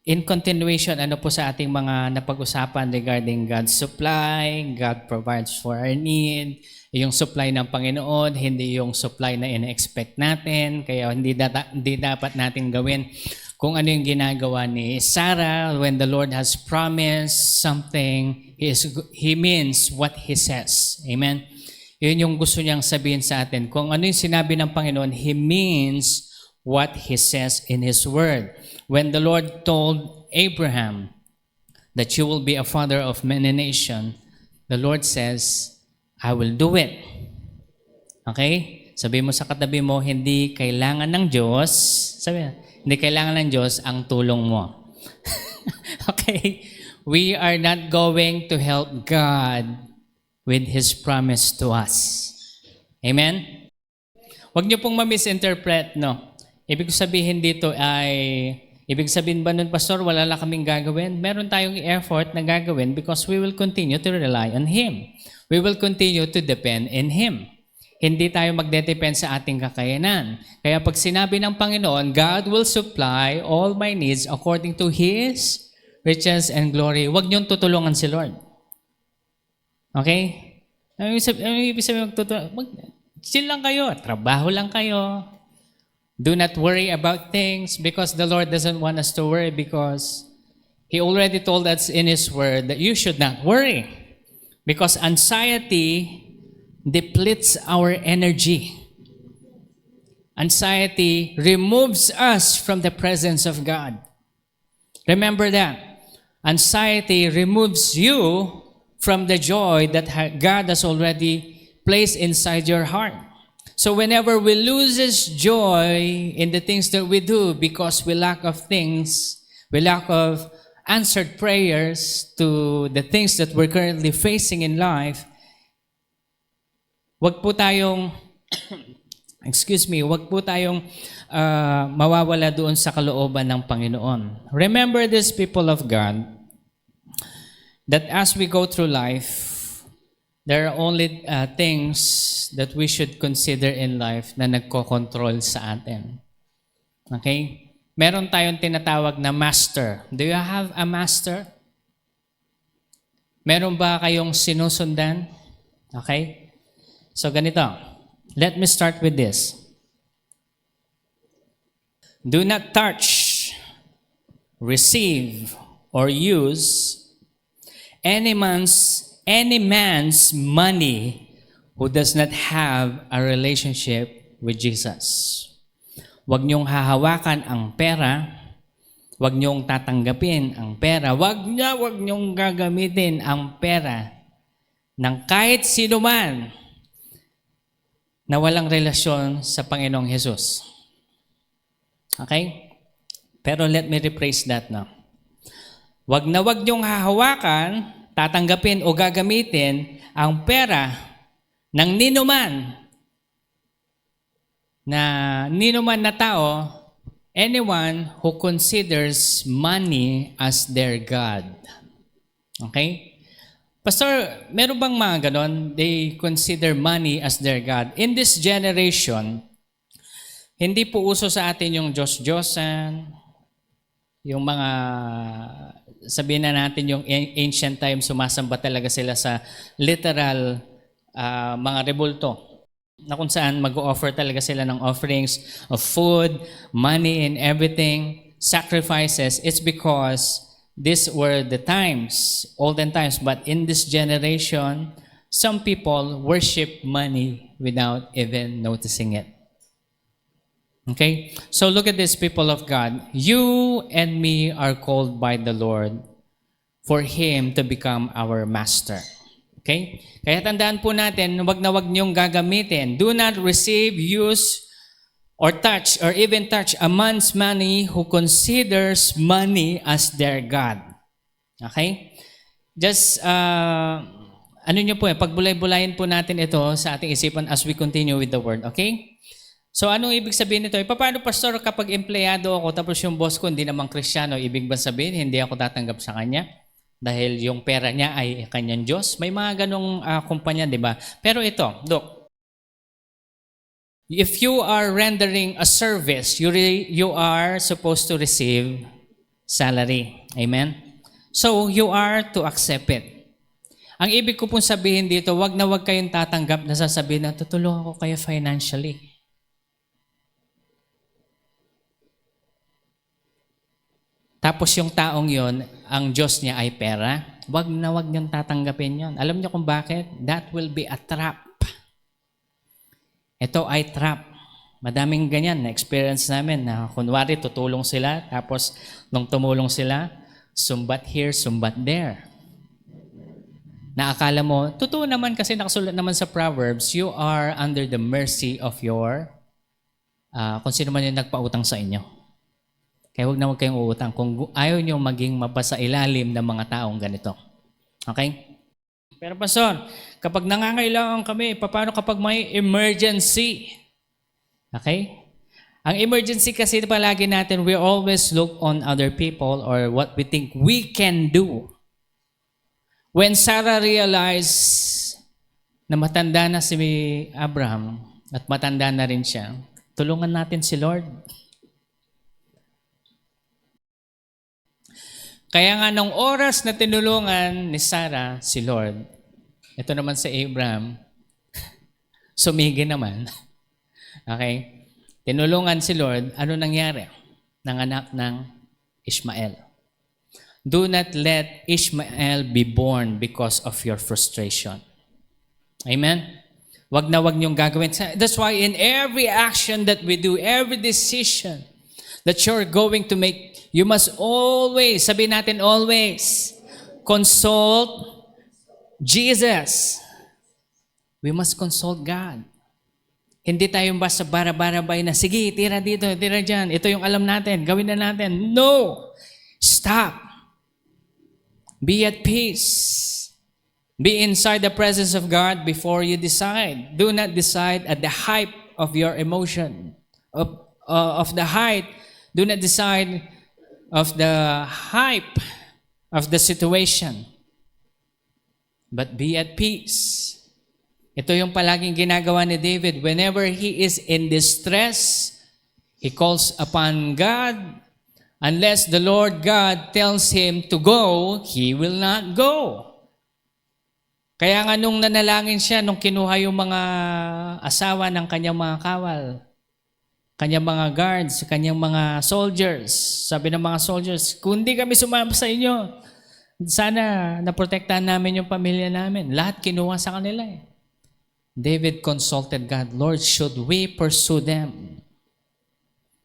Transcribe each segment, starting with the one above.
in continuation, ano po sa ating mga napag-usapan regarding God's supply, God provides for our need, yung supply ng Panginoon, hindi yung supply na ina-expect natin, kaya hindi dapat natin gawin kung ano yung ginagawa ni Sarah. When the Lord has promised something, He means what He says. Amen? Yun yung gusto niyang sabihin sa atin. Kung ano yung sinabi ng Panginoon, He means what He says in His Word. When the Lord told Abraham that you will be a father of many nations, the Lord says, I will do it. Okay? Sabi mo sa katabi mo, hindi kailangan ng Diyos, hindi kailangan ng Diyos ang tulong mo. Okay? We are not going to help God with His promise to us. Amen? Huwag niyo pong ma-misinterpret, no? Ibig sabihin dito ibig sabihin ba nun, Pastor, wala lang kaming gagawin? Meron tayong effort na gagawin because we will continue to rely on Him. We will continue to depend in Him. Hindi tayo magdedepend sa ating kakayanan. Kaya pag sinabi ng Panginoon, God will supply all my needs according to His riches and glory, huwag niyong tutulungan si Lord. Okay? Ano ibig sabihin magtutulungan? Chill lang kayo, trabaho lang kayo. Do not worry about things because the Lord doesn't want us to worry because He already told us in His Word that you should not worry because anxiety depletes our energy. Anxiety removes us from the presence of God. Remember that. Anxiety removes you from the joy that God has already placed inside your heart. So whenever we lose joy in the things that we do because we lack of things, we lack of answered prayers to the things that we're currently facing in life, wag po tayong wag po tayong mawawala doon sa kalooban ng Panginoon. Remember this, people of God, that as we go through life, there are only things that we should consider in life na nagko-control sa atin. Okay? Meron tayong tinatawag na master. Do you have a master? Meron ba kayong sinusundan? Okay? So ganito. Let me start with this. Do not touch, receive, or use any man's money who does not have a relationship with Jesus. Huwag niyong hahawakan ang pera, huwag niyong tatanggapin ang pera, huwag niyong gagamitin ang pera ng kahit sino man na walang relasyon sa Panginoong Jesus. Okay? Pero let me rephrase that now. Huwag niyong hahawakan, tatanggapin o gagamitin ang pera ng ninuman na tao, anyone who considers money as their God. Okay? Pastor, meron bang mga ganon? They consider money as their God. In this generation, hindi po uso sa atin yung Diyos-Diyosan, yung mga sabihin na natin yung ancient times, sumasamba talaga sila sa literal mga rebulto na kung saan mag-offer talaga sila ng offerings of food, money, and everything, sacrifices. It's because these were the times, olden times, but in this generation, some people worship money without even noticing it. Okay? So look at this, people of God. You and me are called by the Lord for Him to become our master. Okay? Kaya tandaan po natin, wag na wag niyong gagamitin. Do not receive, use, or touch, or even touch a man's money who considers money as their God. Okay? Just, pagbulay-bulayin po natin ito sa ating isipan as we continue with the Word. Okay? So anong ibig sabihin nito? Paano, Pastor, kapag empleyado ako tapos yung boss ko hindi naman Kristiyano, ibig ba sabihin hindi ako tatanggap sa kanya? Dahil yung pera niya ay kanyang Diyos? May mga ganong kumpanya, di ba? Pero ito, look. If you are rendering a service, you are supposed to receive salary. Amen? So, you are to accept it. Ang ibig ko pong sabihin dito, wag na wag kayong tatanggap na sasabihin na tutulungan ko kayo financially. Tapos yung taong yon, ang Diyos niya ay pera. Wag na wag niyong tatanggapin yon. Alam niyo kung bakit? That will be a trap. Ito ay trap. Madaming ganyan na experience namin na kunwari tutulong sila, tapos nung tumulong sila, sumbat here, sumbat there. Na akala mo, totoo naman kasi nakasulat naman sa Proverbs, you are under the mercy of your, kung sino man yung nagpautang sa inyo. Kaya huwag na huwag kayong uutang kung ayaw nyo maging mapasa ilalim ng mga taong ganito. Okay? Pero Pastor, kapag nangangailangan kami, paano kapag may emergency? Okay? Ang emergency kasi palagi natin, we always look on other people or what we think we can do. When Sarah realized na matanda na si Abraham at matanda na rin siya, tulungan natin si Lord. Kaya nga nung oras na tinulungan ni Sarah si Lord, ito naman si Abraham, sumigi naman. Okay? Tinulungan si Lord, ano nangyari? Nanganak ng Ishmael. Do not let Ishmael be born because of your frustration. Amen? Wag na wag niyong gagawin. That's why in every action that we do, every decision that you're going to make, you must always, sabihin natin always, consult Jesus. We must consult God. Hindi tayo basta bara-barabay na, sige, tira dito, tira dyan. Ito yung alam natin, gawin na natin. No! Stop. Be at peace. Be inside the presence of God before you decide. Do not decide at the height of your emotion, of the height. Do not decide of the hype of the situation. But be at peace. Ito yung palaging ginagawa ni David. Whenever he is in distress, he calls upon God. Unless the Lord God tells him to go, he will not go. Kaya nga nung nanalangin siya, nung kinuha yung mga asawa ng kanyang mga kawal, kanyang mga guards, kanyang mga soldiers, sabi ng mga soldiers, kung di kami sumama sa inyo, sana naprotektahan namin yung pamilya namin. Lahat kinuha sa kanila eh. David consulted God, Lord, should we pursue them?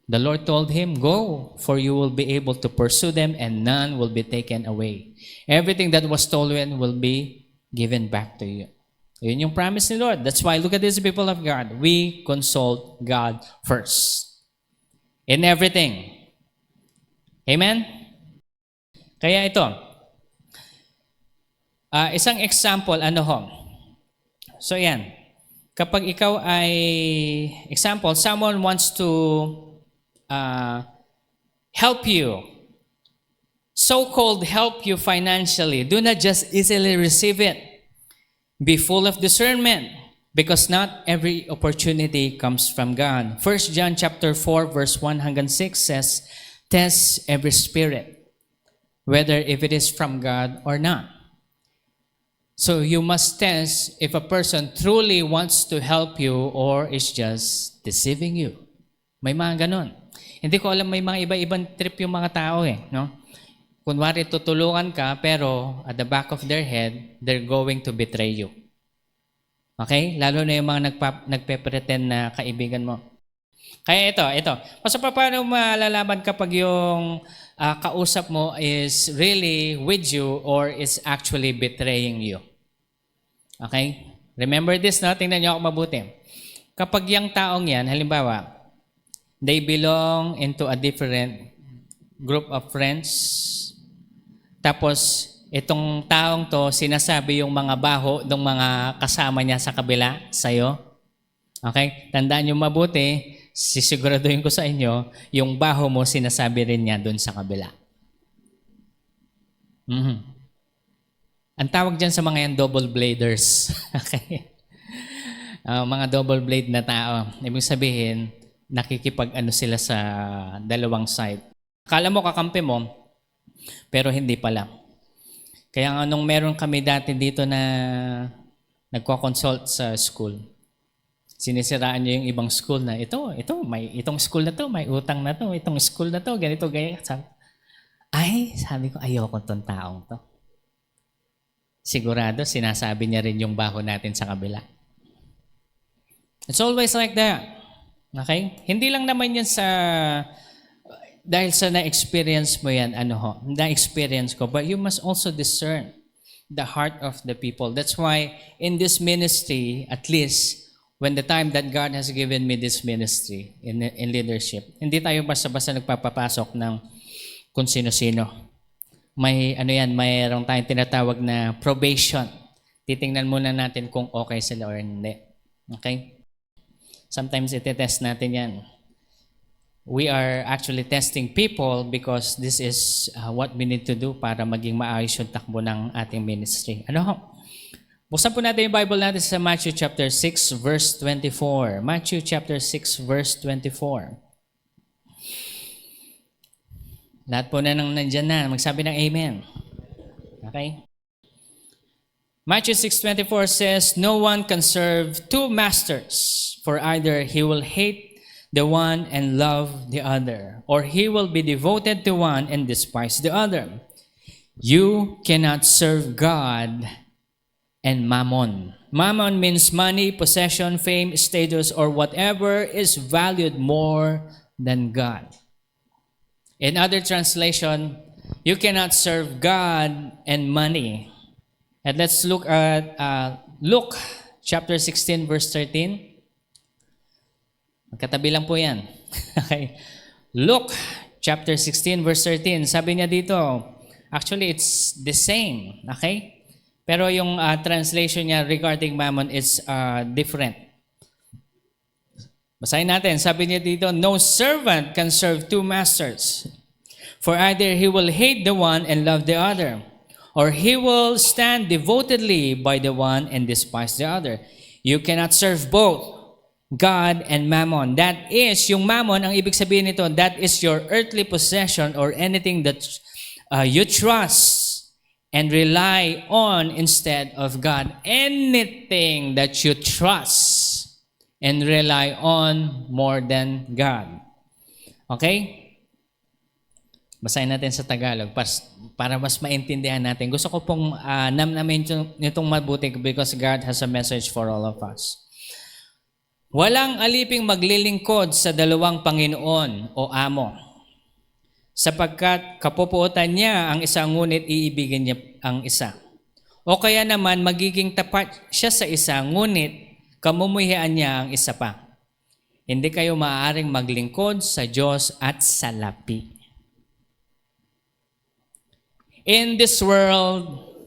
The Lord told him, go, for you will be able to pursue them and none will be taken away. Everything that was stolen will be given back to you. Yun yung promise ni Lord. That's why, look at this, people of God. We consult God first. In everything. Amen? Kaya ito, isang example, ano ho? So yan, kapag ikaw ay, example, someone wants to help you, so-called help you financially, do not just easily receive it. Be full of discernment, because not every opportunity comes from God. 1 John chapter 4, verse 1 hanggang 6 says, test every spirit, whether if it is from God or not. So you must test if a person truly wants to help you or is just deceiving you. May mga ganon. Hindi ko alam, may mga iba-ibang trip yung mga tao eh, no? Kunwari tutulungan ka, pero at the back of their head, they're going to betray you. Okay? Lalo na yung mga nagpe-pretend na kaibigan mo. Kaya ito. Paso paano malalaman kapag yung kausap mo is really with you or is actually betraying you? Okay? Remember this, no? Tingnan niyo ako mabuti. Kapag yung taong yan, halimbawa, they belong into a different group of friends. Tapos, itong taong to, sinasabi yung mga baho ng mga kasama niya sa kabila, sa'yo. Okay? Tandaan niyo mabuti, sisiguraduhin ko sa inyo, yung baho mo, sinasabi rin niya doon sa kabila. Ang tawag dyan sa mga yan, double bladers. Okay? Mga double blade na tao. Ibig sabihin, nakikipag-ano sila sa dalawang side. Akala mo kakampi mo, Pero hindi pala. Kaya nga nung meron kami dati dito na nagko-consult sa school, sinisiraan niyo yung ibang school na itong school na to, may utang na to, itong school na to, ganito, ganyan. Sabi ko, ayoko tong taong to. Sigurado, sinasabi niya rin yung baho natin sa kabila. It's always like that. Okay? Hindi lang naman yan dahil sa na-experience mo yan, na-experience ko, but you must also discern the heart of the people. That's why in this ministry, at least, when the time that God has given me this ministry in leadership, hindi tayo basta-basta nagpapapasok ng kung sino-sino. Mayroong tayong tinatawag na probation. Titingnan muna natin kung okay sila or hindi. Okay? Sometimes iti-test natin yan. We are actually testing people because this is what we need to do para maging maayos yung takbo ng ating ministry. Buksan po natin yung Bible natin sa Matthew chapter 6 verse 24. Matthew chapter 6 verse 24. Lahat po na nandyan na. Magsabi ng amen. Okay? Matthew 6:24 says, "No one can serve two masters, for either he will hate the one and love the other, or he will be devoted to one and despise the other. You cannot serve God and mammon." Mammon means money, possession, fame, status, or whatever is valued more than God. In other translation, you cannot serve God and money. And let's look at Luke chapter 16 verse 13. Magkatabi lang po yan. Okay. Luke chapter 16 verse 13. Sabi niya dito, actually it's the same. Okay? Pero yung translation niya regarding mammon is different. Basahin natin. Sabi niya dito, "No servant can serve two masters, for either he will hate the one and love the other, or he will stand devotedly by the one and despise the other. You cannot serve both God and mammon." That is, yung mammon, ang ibig sabihin nito, that is your earthly possession or anything that you trust and rely on instead of God. Anything that you trust and rely on more than God. Okay? Basahin natin sa Tagalog para mas maintindihan natin. Gusto ko pong namnamin nitong mabuti because God has a message for all of us. "Walang aliping maglilingkod sa dalawang Panginoon o amo, sapagkat kapupuotan niya ang isa ngunit iibigin niya ang isa. O kaya naman magiging tapat siya sa isa ngunit kamumuhian niya ang isa pa. Hindi kayo maaaring maglingkod sa Diyos at sa lapi." In this world,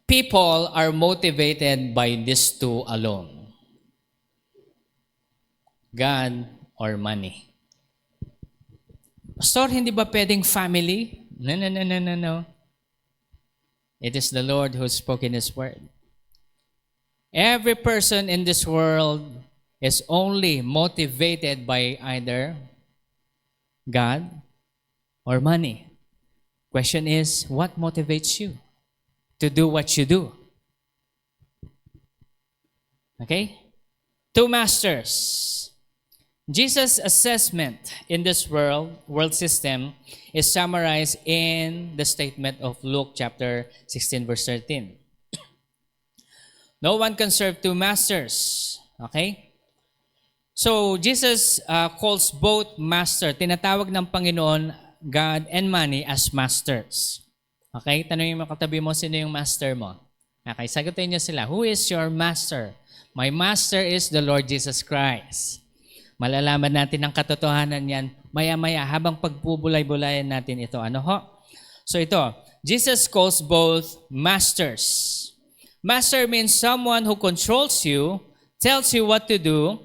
people are motivated by these two alone: God or money. Pastor, hindi ba pwedeng family? No. It is the Lord who spoke in His word. Every person in this world is only motivated by either God or money. Question is, what motivates you to do what you do? Okay? Two masters. Jesus' assessment in this world system is summarized in the statement of Luke chapter 16 verse 13. No one can serve two masters. Okay? So, Jesus calls both master. Tinatawag ng Panginoon God and money as masters. Okay? Tanungin mo katabi mo, sino yung master mo? Okay, sagutin niyo sila. Who is your master? My master is the Lord Jesus Christ. Malalaman natin ang katotohanan yan maya-maya habang pagpubulay-bulayan natin ito. Ano ho? So ito, Jesus calls both masters. Master means someone who controls you, tells you what to do,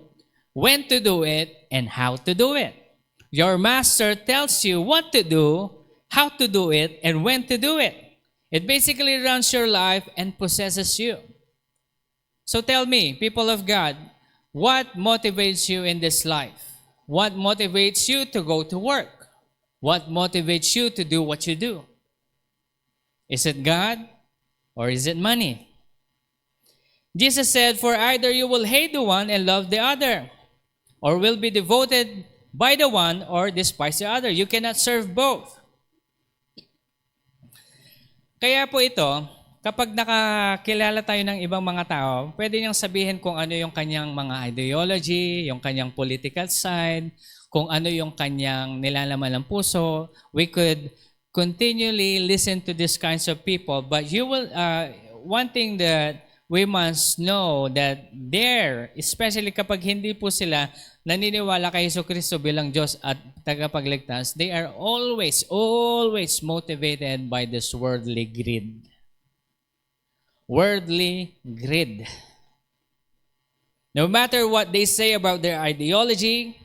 when to do it, and how to do it. Your master tells you what to do, how to do it, and when to do it. It basically runs your life and possesses you. So tell me, people of God, what motivates you in this life? What motivates you to go to work? What motivates you to do what you do? Is it God or is it money? Jesus said, for either you will hate the one and love the other, or will be devoted by the one or despise the other. You cannot serve both. Kaya po ito, kapag nakakilala tayo ng ibang mga tao, pwede niyang sabihin kung ano yung kanyang mga ideology, yung kanyang political side, kung ano yung kanyang nilalaman ng puso. We could continually listen to these kinds of people, but you will, one thing that we must know that there, especially kapag hindi po sila naniniwala kay Jesucristo bilang Diyos at tagapagligtas, they are always motivated by this worldly greed. Worldly greed. No matter what they say about their ideology,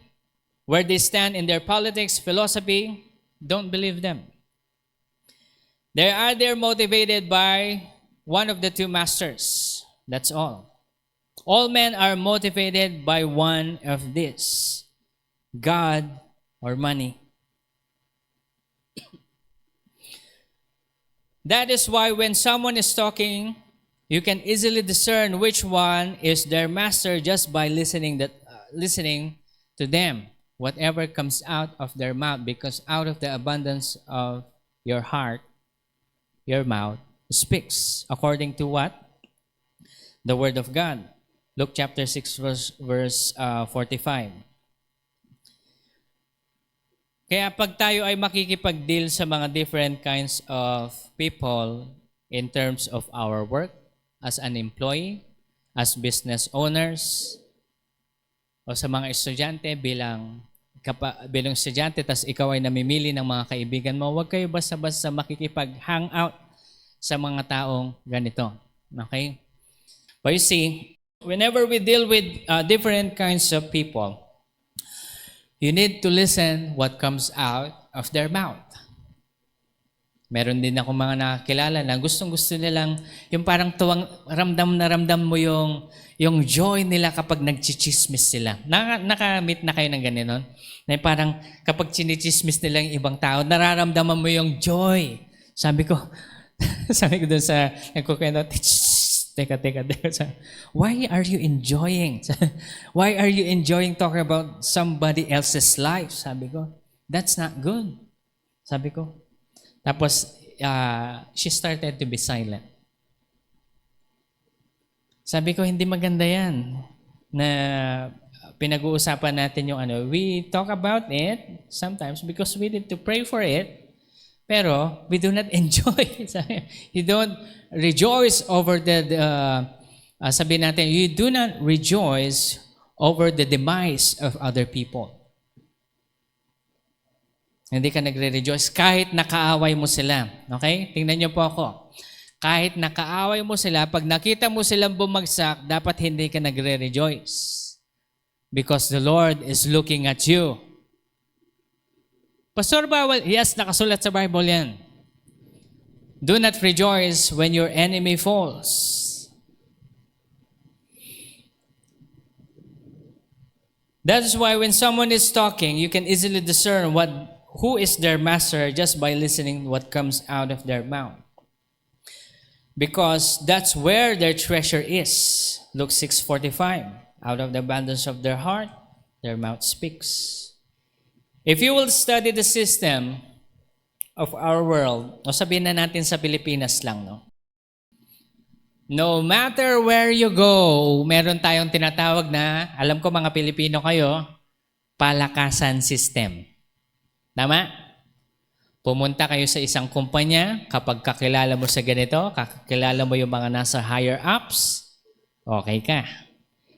where they stand in their politics, philosophy, don't believe them. They are either motivated by one of the two masters. That's all. All men are motivated by one of this, God or money. That is why when someone is talking, you can easily discern which one is their master just by listening to them, whatever comes out of their mouth, because out of the abundance of your heart, your mouth speaks, according to what? The Word of God. Luke chapter 6 verse 45. Kaya pag tayo ay makikipag-deal sa mga different kinds of people in terms of our work, as an employee, as business owners, o sa mga estudyante bilang estudyante, tas ikaw ay namimili ng mga kaibigan mo, huwag kayo basta-basta makikipag-hang out sa mga taong ganito. Okay? But you see, whenever we deal with different kinds of people, you need to listen what comes out of their mouth. Meron din ako mga nakakilala na gustong-gusto nilang, yung parang tuwang, ramdam mo yung joy nila kapag nagchichismis sila. Nakamit na kayo ng gano'n? Na parang kapag chinichismis nila yung ibang tao, nararamdaman mo yung joy. Sabi ko doon sa nagkukwento, teka. Why are you enjoying? Why are you enjoying talking about somebody else's life? Sabi ko, that's not good. Sabi ko. Tapos, she started to be silent. Sabi ko, hindi maganda yan na pinag-uusapan natin yung ano. We talk about it sometimes because we need to pray for it. Pero we do not enjoy. You don't rejoice over sabihin natin, you do not rejoice over the demise of other people. Hindi ka nagre-rejoice kahit nakaaway mo sila. Okay? Tingnan niyo po ako. Kahit nakaaway mo sila, pag nakita mo silang bumagsak, dapat hindi ka nagre-rejoice. Because the Lord is looking at you. Pastor, bawal? Yes, nakasulat sa Bible yan. Do not rejoice when your enemy falls. That is why when someone is talking, you can easily discern who is their master just by listening what comes out of their mouth. Because that's where their treasure is. Luke 6:45. Out of the abundance of their heart, their mouth speaks. If you will study the system of our world, o sabihin na natin sa Pilipinas lang, no? No matter where you go, meron tayong tinatawag na, alam ko mga Pilipino kayo, palakasan system. Tama? Pumunta kayo sa isang kumpanya, kapag kakilala mo sa ganito, kakilala mo yung mga nasa higher ups, okay ka.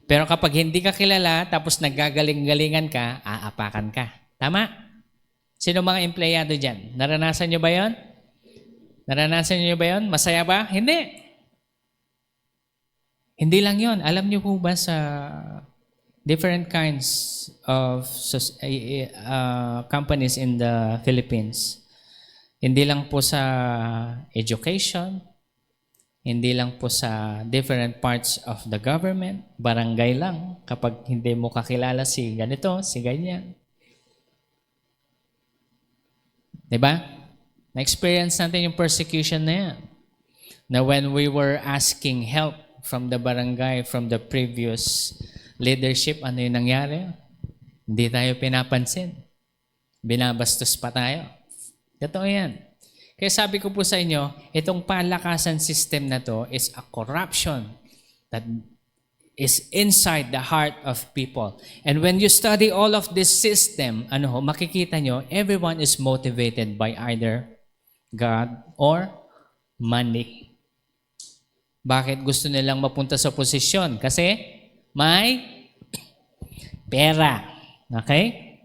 Pero kapag hindi ka kilala, tapos naggagaling-galingan ka, aapakan ka. Tama? Sino mga empleyado dyan? Naranasan nyo ba yon? Naranasan nyo ba yon? Masaya ba? Hindi. Hindi lang yon. Alam nyo po ba sa different kinds of companies in the Philippines, hindi lang po sa education, hindi lang po sa different parts of the government, barangay lang, kapag hindi mo kakilala si ganito, si ganyan. Diba? Na-experience natin yung persecution na yan. Na when we were asking help from the barangay, from the previous leadership, ano yung nangyari? Hindi tayo pinapansin. Binabastos pa tayo. Totoo yan. Kaya sabi ko po sa inyo, itong palakasan system na to is a corruption that is inside the heart of people. And when you study all of this system, makikita nyo, everyone is motivated by either God or money. Bakit gusto nilang mapunta sa posisyon? Kasi may pera. Okay?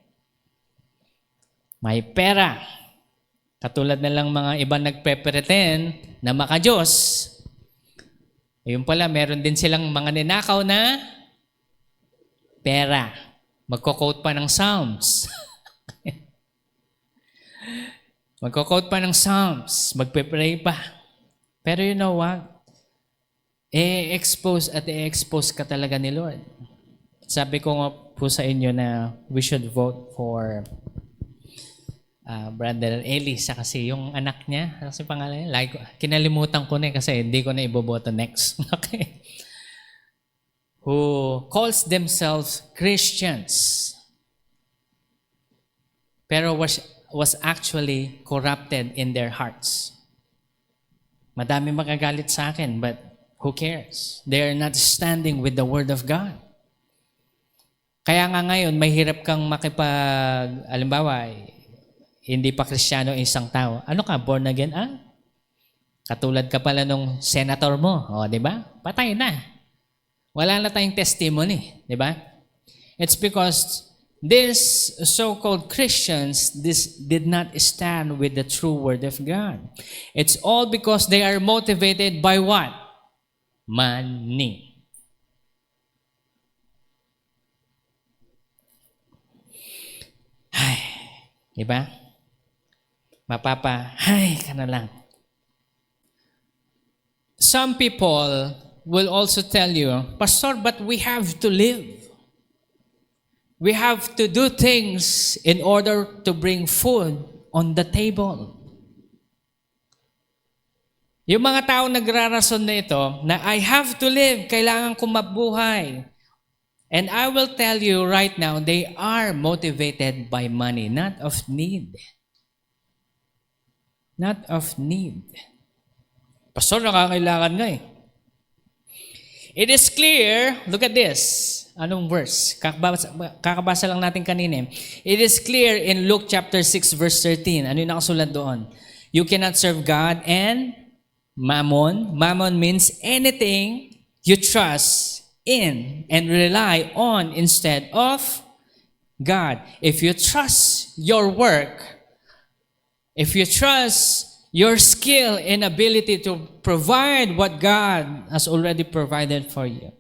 May pera. Katulad na lang mga ibang nagpe-pretend na maka-Diyos. Yung pala, meron din silang mga ninakaw na pera. Magko-quote pa ng Psalms. Magko-quote pa ng Psalms. Magpe-pray pa. Pero you know what? I-expose ka talaga ni Lord. Sabi ko nga po sa inyo na we should vote for Brother Elisa kasi yung anak niya, kasi pangalan niya, kinalimutan ko na kasi hindi ko na iboboto next. Okay? Who calls themselves Christians pero was actually corrupted in their hearts. Madami magagalit sa akin, but who cares? They are not standing with the Word of God. Kaya nga ngayon, may hirap kang alimbawa, hindi pa Kristiyano isang tao. Ano ka, born again? Katulad ka pala nung senator mo. O, di ba? Patay na. Wala na tayong testimony. Di ba? It's because these so-called Christians did not stand with the true Word of God. It's all because they are motivated by what? Money. Ay, di ba? Ka na lang. Some people will also tell you, Pastor, but we have to live. We have to do things in order to bring food on the table. Yung mga tao nagrarason na ito, na I have to live, kailangan kong mabuhay. And I will tell you right now, they are motivated by money, not of need. Not of need. Pastor, nakakailangan nga eh. It is clear, look at this. Anong verse? Kakabasa lang natin kanina. It is clear in Luke chapter 6 verse 13. Ano yung nakasulat doon? You cannot serve God and mammon. Mammon means anything you trust in and rely on instead of God. If you trust your work, if you trust your skill and ability to provide what God has already provided for you,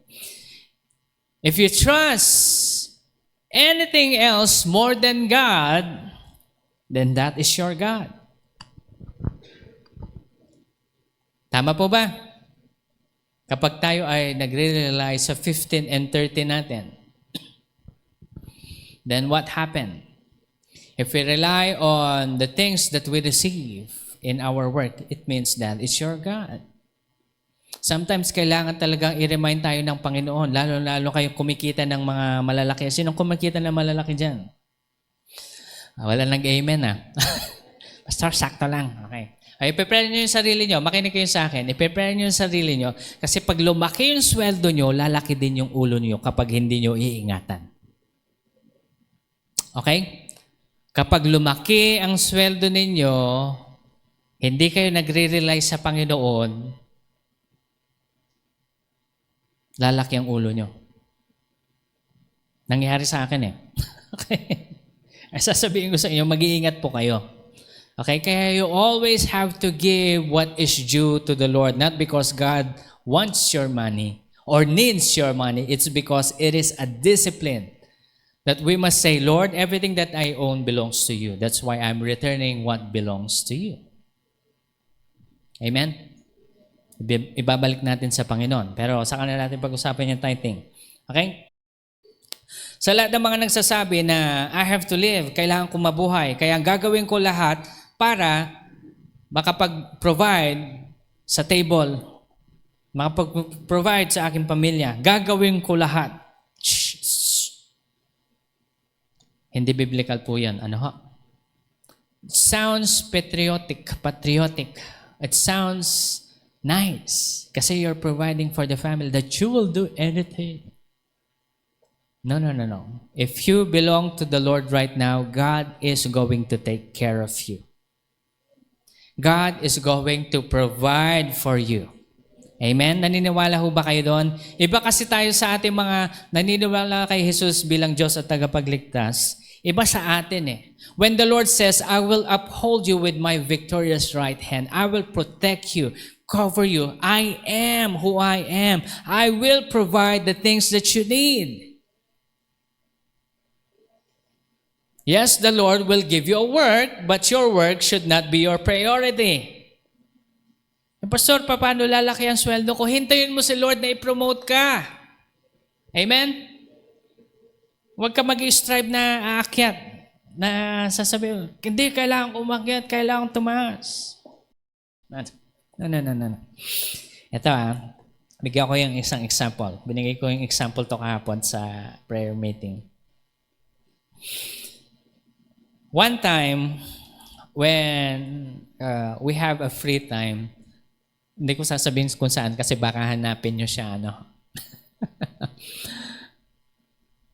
if you trust anything else more than God, then that is your God. Tama po ba? Kapag tayo ay nagre-rely sa 15 and 30 natin, then what happened? If we rely on the things that we receive in our work, it means that it's your God. Sometimes kailangan talagang i-remind tayo ng Panginoon, lalo kayo kumikita ng mga malalaki. Sinong kumikita ng malalaki dyan? Wala nang amen Pastor, sakto lang. Okay. Ay, i-prepare nyo yung sarili nyo. Makinig kayo sa akin. I-prepare nyo yung sarili nyo. Kasi pag lumaki yung sweldo nyo, lalaki din yung ulo nyo kapag hindi nyo iingatan. Okay? Kapag lumaki ang sweldo ninyo, hindi kayo nagre-rely sa Panginoon, lalaki ang ulo nyo. Nangyari sa akin Okay? Sasabihin ko sa inyo, mag-iingat po kayo. Okay? Kaya you always have to give what is due to the Lord, not because God wants your money or needs your money. It's because it is a discipline that we must say, Lord, everything that I own belongs to you. That's why I'm returning what belongs to you. Amen? Ibabalik natin sa Panginoon. Pero sa kanila natin pag-usapan yung tithing. Okay? Sa lahat ng mga nagsasabi na I have to live, kailangan ko mabuhay, kaya gagawin ko lahat para makapag-provide sa table, makapag-provide sa aking pamilya. Gagawin ko lahat. Hindi biblical po yan. Ano ho? It sounds patriotic. It sounds nice. Kasi you're providing for the family that you will do anything. No. If you belong to the Lord right now, God is going to take care of you. God is going to provide for you. Amen? Naniniwala ho ba kayo doon? Iba kasi tayo sa ating mga naniniwala kay Jesus bilang Diyos at tagapagligtas. Iba sa atin eh. When the Lord says, I will uphold you with my victorious right hand. I will protect you, cover you. I am who I am. I will provide the things that you need. Yes, the Lord will give you a work, but your work should not be your priority. Pastor, paano lalaki ang sweldo ko? Hintayin mo si Lord na i-promote ka. Amen? Huwag ka mag-strive na aakyat, na sasabihin, hindi, kailangan umakyat, kailangan tumaas. No. Ito bigyan ko yung isang example. Binigay ko yung example to kahapon sa prayer meeting. One time, when we have a free time, hindi ko sasabihin kung saan kasi baka hanapin nyo siya,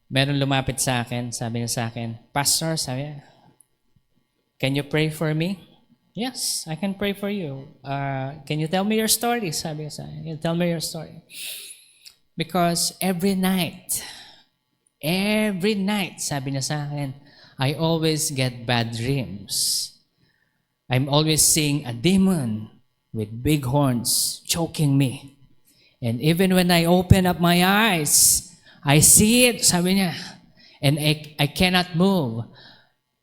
Meron lumapit sa akin, sabi niya sa akin, Pastor, sabi niya, can you pray for me? Yes, I can pray for you. Can you tell me your story? Sabi niya sa akin, tell me your story. Because every night, sabi niya sa akin, I always get bad dreams. I'm always seeing a demon with big horns choking me. And even when I open up my eyes, I see it, sabi niya, and I cannot move.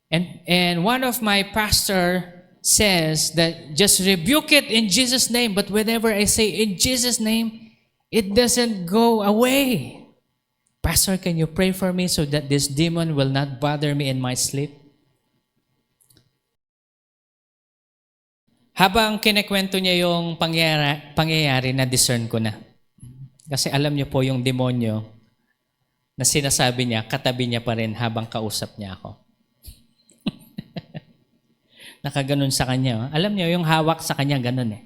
And one of my pastor says that just rebuke it in Jesus' name, but whenever I say in Jesus' name, it doesn't go away. Pastor, can you pray for me so that this demon will not bother me in my sleep? Habang kinikwento niya yung pangyayari, na-discern ko na. Kasi alam niyo po yung demonyo na sinasabi niya, katabi niya pa rin habang kausap niya ako. Nakaganon sa kanya. Alam niyo, yung hawak sa kanya, ganon eh.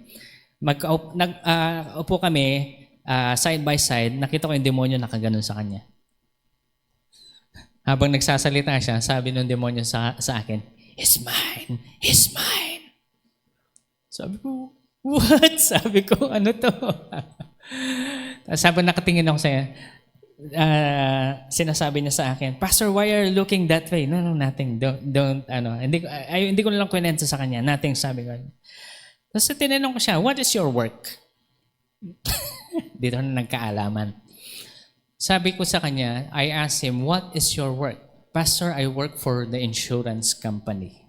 Upo kami, side by side, nakita ko yung demonyo nakaganon sa kanya. Habang nagsasalita siya, sabi ng demonyo sa akin, He's mine! He's mine! Sabi ko, what? Sabi ko, ano to? Sabi, nakatingin ako sa'yo. Sinasabi niya sa akin, Pastor, why are you looking that way? No, nothing. Don't, hindi ko lang kwento sa kanya. Nothing, sabi ko. Tapos tinanong ko siya, what is your work? Dito na nagkaalaman. Sabi ko sa kanya, I asked him, what is your work? Pastor, I work for the insurance company.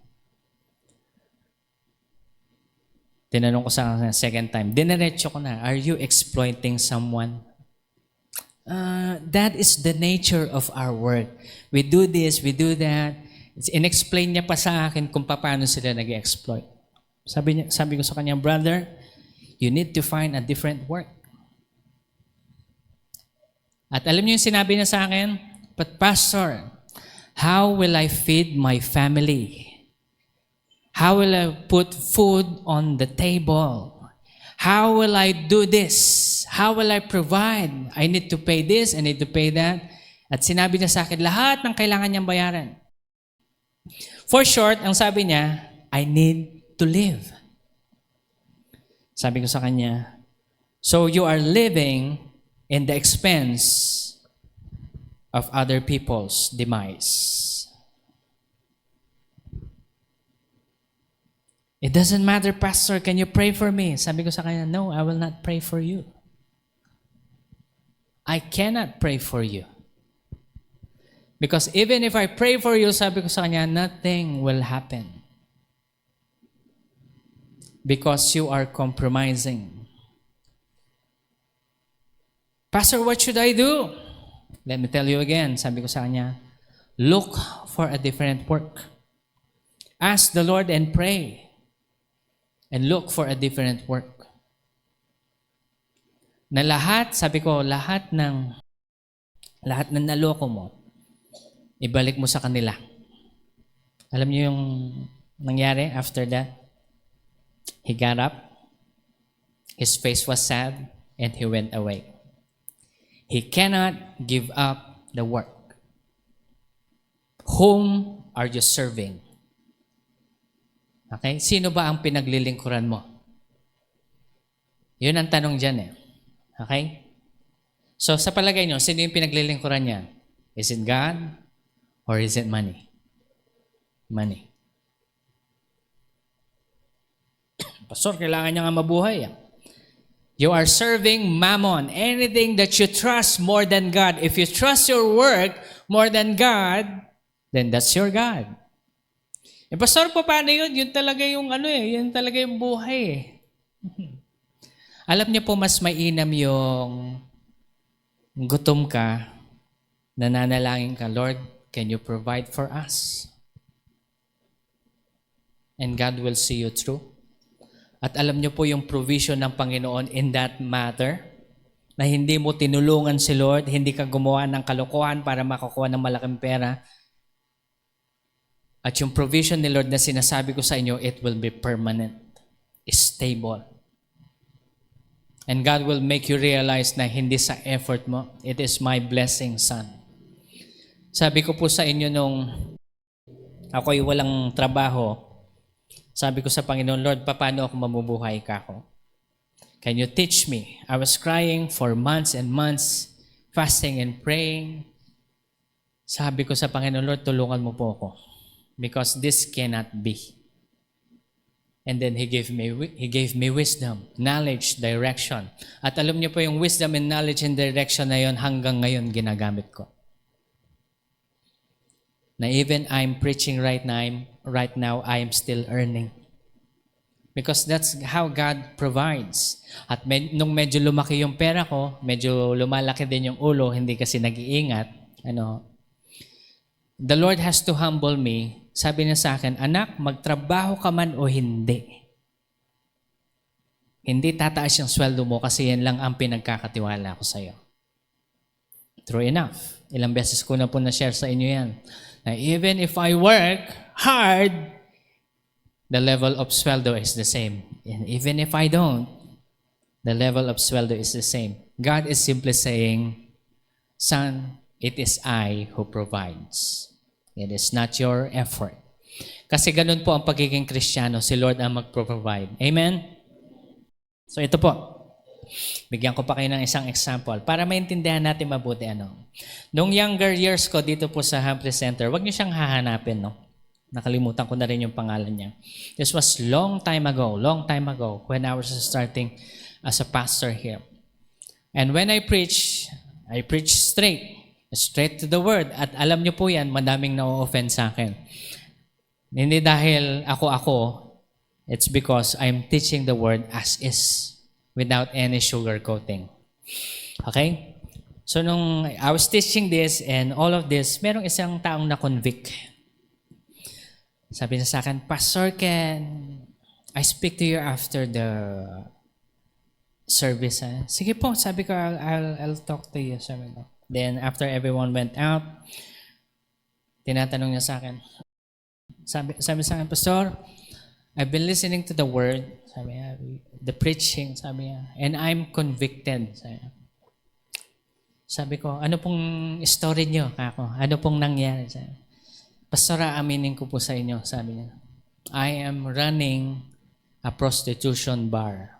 Tinanong ko sa second time, diniretso ko na, are you exploiting someone? That is the nature of our work. We do this, we do that. In-explain niya pa sa akin kung paano sila nag-exploit. Sabi ko sa kanya, brother, you need to find a different work. At alam niyo yung sinabi niya sa akin, but Pastor, how will I feed my family? How will I put food on the table? How will I do this? How will I provide? I need to pay this, I need to pay that. At sinabi niya sa akin, lahat ng kailangan niyang bayaran. For short, ang sabi niya, I need to live. Sabi ko sa kanya, so you are living in the expense of other people's demise. It doesn't matter, Pastor, can you pray for me? Sabi ko sa kanya, no, I will not pray for you. I cannot pray for you. Because even if I pray for you, sabi ko sa kanya, nothing will happen. Because you are compromising. Pastor, what should I do? Let me tell you again, sabi ko sa kanya, look for a different work. Ask the Lord and pray. And look for a different work. Na lahat, sabi ko, lahat ng naloko mo, ibalik mo sa kanila. Alam niyo yung nangyari after that? He got up, his face was sad, and he went away. He cannot give up the work. Whom are you serving? Okay? Sino ba ang pinaglilingkuran mo? Yun ang tanong dyan eh. Okay? So sa palagay nyo, sino yung pinaglilingkuran niya? Is it God or is it money? Money. Pastor, kailangan niya nga mabuhay. You are serving mammon. Anything that you trust more than God. If you trust your work more than God, then that's your God. Pastor, paano yun? Yun talaga yung yun talaga yung buhay eh. Alam niyo po, mas mainam yung gutom ka, nananalangin ka, Lord, can you provide for us? And God will see you through. At alam niyo po yung provision ng Panginoon in that matter, na hindi mo tinulungan si Lord, hindi ka gumawa ng kalokohan para makakuha ng malaking pera. At yung provision ni Lord na sinasabi ko sa inyo, it will be permanent, stable. And God will make you realize na hindi sa effort mo, it is my blessing, son. Sabi ko po sa inyo nung ako'y walang trabaho, sabi ko sa Panginoon, Lord, paano ako mamubuhay ka ako? Can you teach me? I was crying for months and months, fasting and praying. Sabi ko sa Panginoon, Lord, tulungan mo po ako. Because this cannot be. And then He gave me wisdom, knowledge, direction. At alam niyo po yung wisdom and knowledge and direction na yon hanggang ngayon ginagamit ko. Na even I'm preaching right now, I am still earning. Because that's how God provides. At nung medyo lumaki yung pera ko, medyo lumalaki din yung ulo, hindi kasi nag-iingat, the Lord has to humble me. Sabi niya sa akin, anak, magtrabaho ka man o hindi. Hindi tataas yung sweldo mo kasi yan lang ang pinagkakatiwala ko sa iyo. True enough. Ilang beses ko na po na-share sa inyo yan. Na even if I work hard, the level of sweldo is the same. And even if I don't, the level of sweldo is the same. God is simply saying, son, it is I who provides. It is not your effort. Kasi ganun po ang pagiging Kristiyano, si Lord ang magpro-provide. Amen? So ito po, bigyan ko pa kayo ng isang example para maintindihan natin mabuti. Nung younger years ko dito po sa Humphrey Center, wag niyo siyang hahanapin. Nakalimutan ko na rin yung pangalan niya. This was long time ago when I was starting as a pastor here. And when I preach straight to the word. At alam niyo po yan, madaming na-offend sa akin. Hindi dahil ako, it's because I'm teaching the word as is, without any sugarcoating. Okay? So nung I was teaching this and all of this, merong isang taong na-convict. Sabi niya sa akin, Pastor, can I speak to you after the service? Sige po, sabi ko, I'll talk to you. Sabi ko. Then, after everyone went out, tinatanong niya sa akin, sabi sa akin, Pastor, I've been listening to the word, sabi niya, the preaching, sabi niya, and I'm convicted. Sabi ko, ano pong story niyo, kako? Ano pong nangyari? Pastor, aaminin ko po sa inyo, sabi niya, I am running a prostitution bar.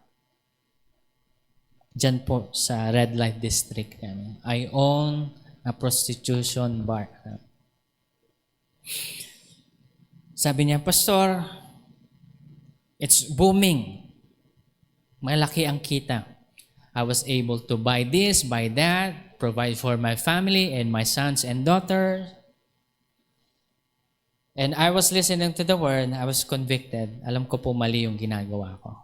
Diyan po sa Red Light District. I own a prostitution bar. Sabi niya, Pastor, it's booming. Malaki ang kita. I was able to buy this, buy that, provide for my family and my sons and daughters. And I was listening to the word, I was convicted. Alam ko po mali yung ginagawa ko.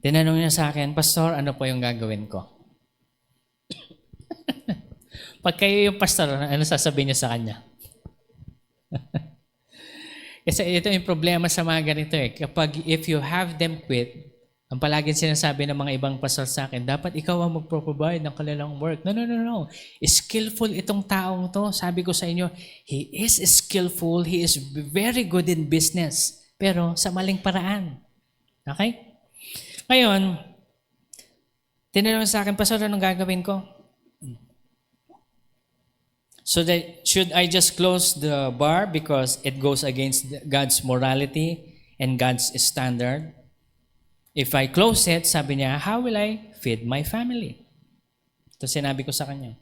Tinanong niya sa akin, Pastor, ano po yung gagawin ko? Pag kayo yung pastor, ano sasabihin niyo sa kanya? Kasi ito yung problema sa mga ganito eh. Kapag if you have them quit, ang palaging sinasabi ng mga ibang pastor sa akin, dapat ikaw ang magpro-provide ng kanilang work. No, no, no, no. Skillful itong taong to. Sabi ko sa inyo, he is skillful, he is very good in business, pero sa maling paraan. Okay? Ngayon, tinanong sa akin, Pastor, anong gagawin ko? So that, should I just close the bar because it goes against God's morality and God's standard? If I close it, sabi niya, how will I feed my family? Ito sinabi ko sa kanya.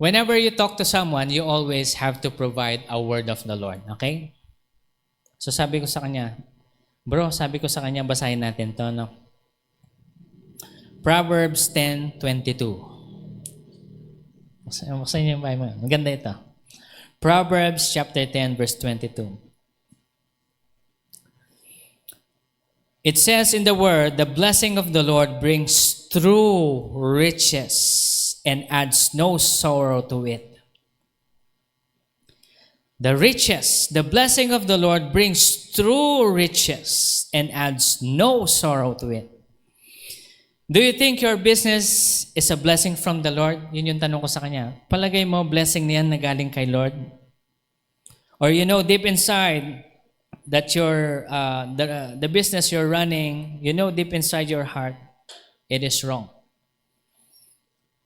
Whenever you talk to someone, you always have to provide a word of the Lord. Okay? So sabi ko sa kanya, bro, sabi ko sa kanya, basahin natin to, no? Proverbs 10:22. Basahin niyo yung Bible. Maganda ito. Proverbs chapter 10, verse 22. It says in the word, the blessing of the Lord brings true riches and adds no sorrow to it. The riches, the blessing of the Lord brings true riches and adds no sorrow to it. Do you think your business is a blessing from the Lord? Yun yung tanong ko sa kanya. Palagay mo, blessing niyan na galing kay Lord? Or you know deep inside that the business you're running, you know deep inside your heart, it is wrong.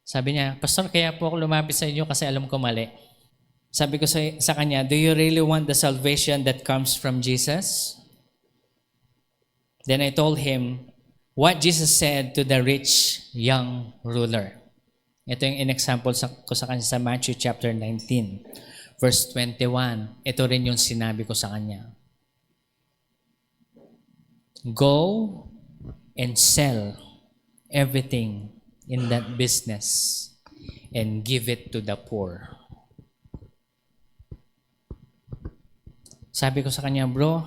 Sabi niya, Pastor, kaya po ako lumapit sa inyo kasi alam ko mali. Sabi ko sa kanya, do you really want the salvation that comes from Jesus? Then I told him, what Jesus said to the rich young ruler. Ito yung in-example ko sa kanya sa Matthew chapter 19, verse 21. Ito rin yung sinabi ko sa kanya. Go and sell everything in that business and give it to the poor. Sabi ko sa kanya, bro,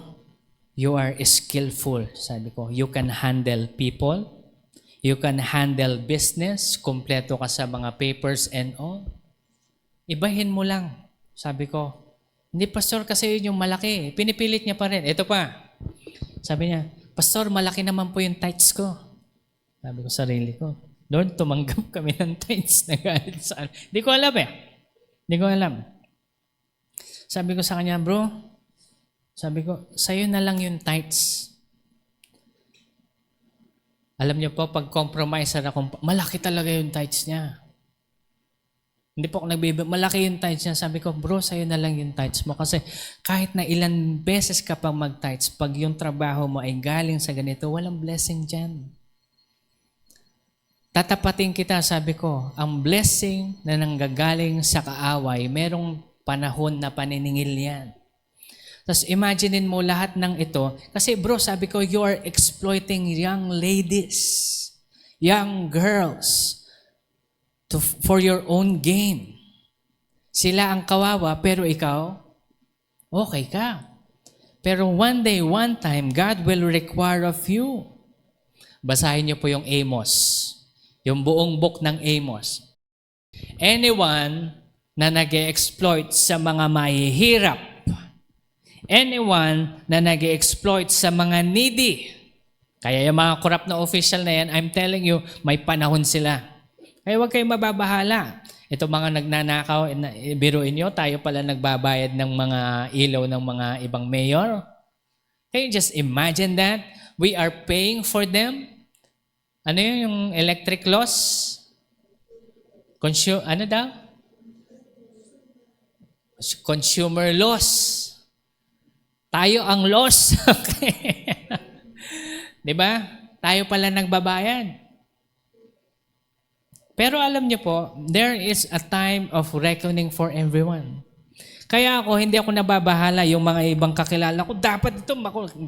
you are skillful, sabi ko. You can handle people. You can handle business. Kompleto ka sa mga papers and all. Ibahin mo lang, sabi ko. Hindi, Pastor, kasi yun yung malaki. Pinipilit niya pa rin. Ito pa. Sabi niya, Pastor, malaki naman po yung tithes ko. Sabi ko sarili ko, Lord, tumanggap kami ng tithes na galing saan. Hindi ko alam eh. Hindi ko alam. Sabi ko sa kanya, bro, sabi ko, sa'yo na lang yung tithes. Alam niyo po, pag compromiser ako, malaki talaga yung tithes niya. Hindi po ako malaki yung tithes niya. Sabi ko, bro, sa'yo na lang yung tithes mo. Kasi kahit na ilan beses ka pang mag-tithes, pag yung trabaho mo ay galing sa ganito, walang blessing dyan. Tatapatin kita, sabi ko, ang blessing na nanggagaling sa kaaway, merong panahon na paniningil yan. Tapos imaginein mo lahat ng ito. Kasi bro, sabi ko, you are exploiting young ladies, young girls, for your own gain. Sila ang kawawa, pero ikaw, okay ka. Pero one day, one time, God will require of you. Basahin niyo po yung Amos. Yung buong book ng Amos. Anyone na nag-exploit sa mga mahihirap, anyone na nag-exploit sa mga needy. Kaya yung mga corrupt na official na yan, I'm telling you, may panahon sila. Kaya huwag kayong mababahala. Ito mga nagnanakaw, biruin nyo, tayo pala nagbabayad ng mga ilaw ng mga ibang mayor. Can you just imagine that? We are paying for them. Ano yun, yung electric loss? Ano daw? Consumer loss. Tayo ang loss. Okay. Di ba? Tayo pala nagbabayad. Pero alam niyo po, there is a time of reckoning for everyone. Kaya ako, hindi ako nababahala yung mga ibang kakilala ko. Dapat ito,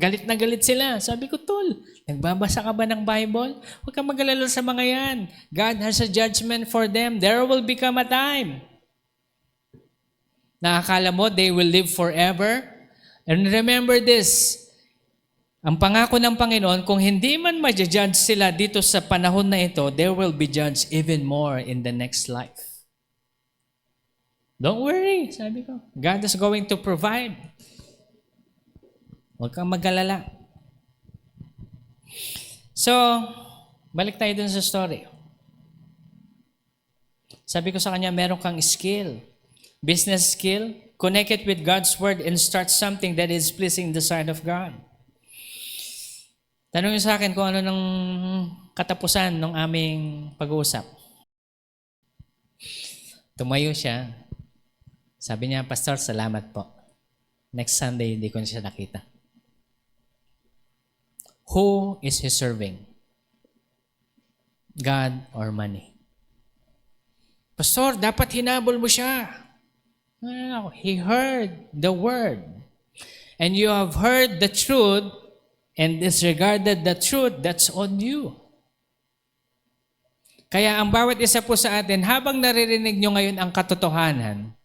galit na galit sila. Sabi ko, tol, nagbabasa ka ba ng Bible? Huwag kang mag-alala sa mga yan. God has a judgment for them. There will become a time. Nakakala mo, they will live forever? And remember this, ang pangako ng Panginoon, kung hindi man ma-judge sila dito sa panahon na ito, they will be judged even more in the next life. Don't worry, sabi ko. God is going to provide. Huwag kang mag-alala. So, balik tayo dun sa story. Sabi ko sa kanya, meron kang skill. Business skill. Connect it with God's Word and start something that is pleasing in the sight of God. Tanong niyo sa akin kung ano ng katapusan ng aming pag-uusap. Tumayo siya. Sabi niya, Pastor, salamat po. Next Sunday, hindi ko siya nakita. Who is he serving? God or money? Pastor, dapat hinabol mo siya. No, he heard the word. And you have heard the truth and disregarded the truth, that's on you. Kaya ang bawat isa po sa atin, habang naririnig nyo ngayon ang katotohanan,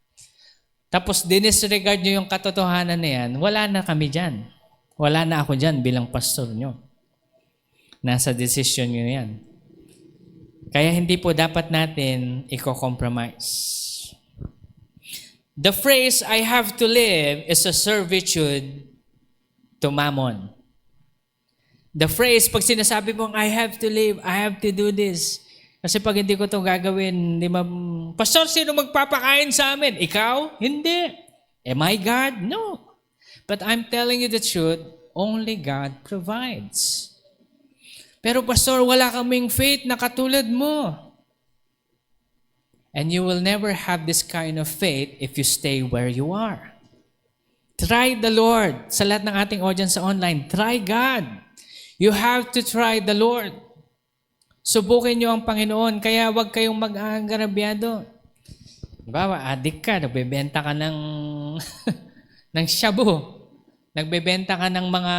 tapos dinisregard nyo yung katotohanan na yan, wala na kami dyan. Wala na ako dyan bilang pastor nyo. Nasa decision nyo yan. Kaya hindi po dapat natin i-compromise. The phrase, I have to live, is a servitude to mammon. The phrase, pag sinasabi mong, I have to live, I have to do this. Kasi pag hindi ko ito gagawin, Pastor, sino magpapakain sa amin? Ikaw? Hindi. Am I God? No. But I'm telling you the truth, only God provides. Pero Pastor, wala kaming faith na katulad mo. And you will never have this kind of faith if you stay where you are. Try the Lord. Sa lahat ng ating audience sa online, try God. You have to try the Lord. Subukin niyo ang Panginoon, kaya huwag kayong mag-aagarabyado. Bawa, addict ka, nagbebenta ka ng, ng shabu. Nagbebenta ka ng mga,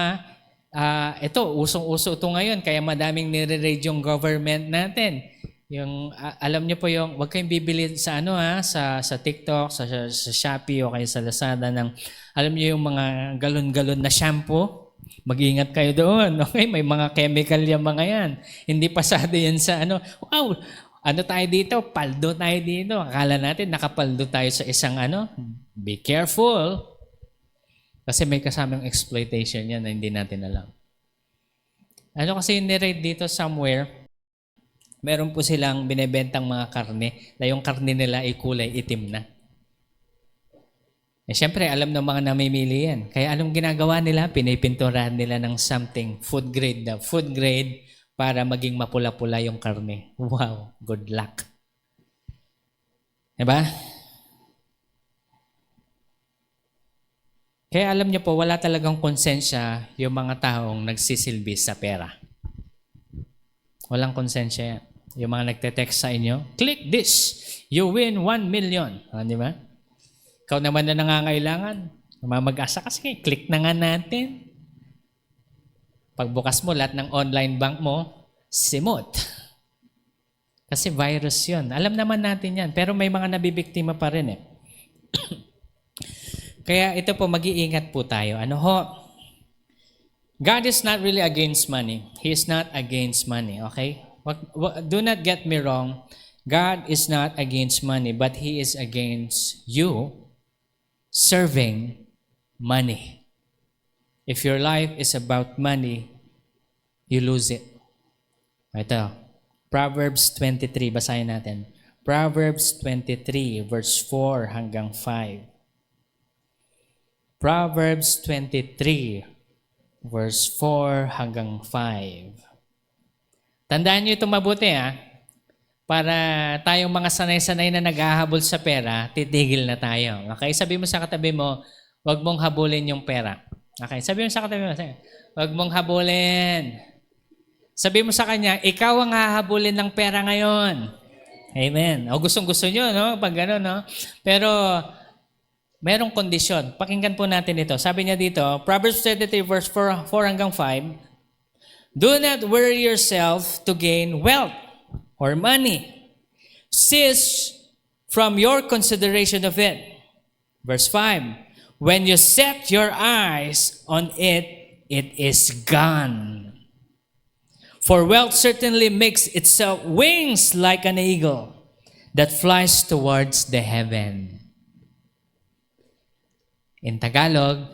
ito, usong-uso ito ngayon, kaya madaming nire-raid yung government natin. Yung, alam niyo po yung, huwag kayong bibili sa sa TikTok, sa Shopee o kaya sa Lazada ng, alam niyo yung mga galon-galon na shampoo. Mag-ingat kayo doon, okay? May mga chemical yung mga yan. Hindi pasado yan sa wow, tayo dito? Paldo tayo dito. Akala natin nakapaldo tayo sa isang Be careful. Kasi may kasamang exploitation yan na hindi natin alam. Kasi yung nirate dito somewhere, meron po silang binebentang mga karne na yung karne nila ay kulay itim na. Siyempre, alam ng mga namimili yan. Kaya anong ginagawa nila? Pinipinturahan nila ng something, food grade para maging mapula-pula yung karne. Wow, good luck. Diba? Kaya alam niyo po, wala talagang konsensya yung mga taong nagsisilbi sa pera. Walang konsensya yan. Yung mga nagte-text sa inyo, click this, you win 1 million. Di ba? Ikaw naman na nangangailangan, mag-asa kasi, click na nga natin. Pagbukas mo, lahat ng online bank mo, simot. Kasi virus yun. Alam naman natin yan, pero may mga nabibiktima pa rin eh. Kaya ito po, mag-iingat po tayo. God is not really against money. He is not against money, okay? Do not get me wrong. God is not against money, but He is against you serving money. If your life is about money, you lose it. Ito, Proverbs 23, basahin natin. Proverbs 23, verse 4 hanggang 5. Proverbs 23, verse 4 hanggang 5. Tandaan niyo ito mabuti para tayong mga sanay-sanay na naghahabol sa pera, titigil na tayo. Okay? Sabi mo sa katabi mo, huwag mong habulin yung pera. Okay? Sabi mo sa katabi mo, huwag mong habulin. Sabi mo sa kanya, ikaw ang hahabulin ng pera ngayon. Amen. O gustong-gusto nyo, no? Pag gano'n, no? Pero, merong kondisyon. Pakinggan po natin ito. Sabi niya dito, Proverbs 33, verse 4 hanggang 5, do not worry yourself to gain wealth or money. Cease from your consideration of it. Verse 5, when you set your eyes on it, it is gone. For wealth certainly makes itself wings like an eagle that flies towards the heaven. In Tagalog,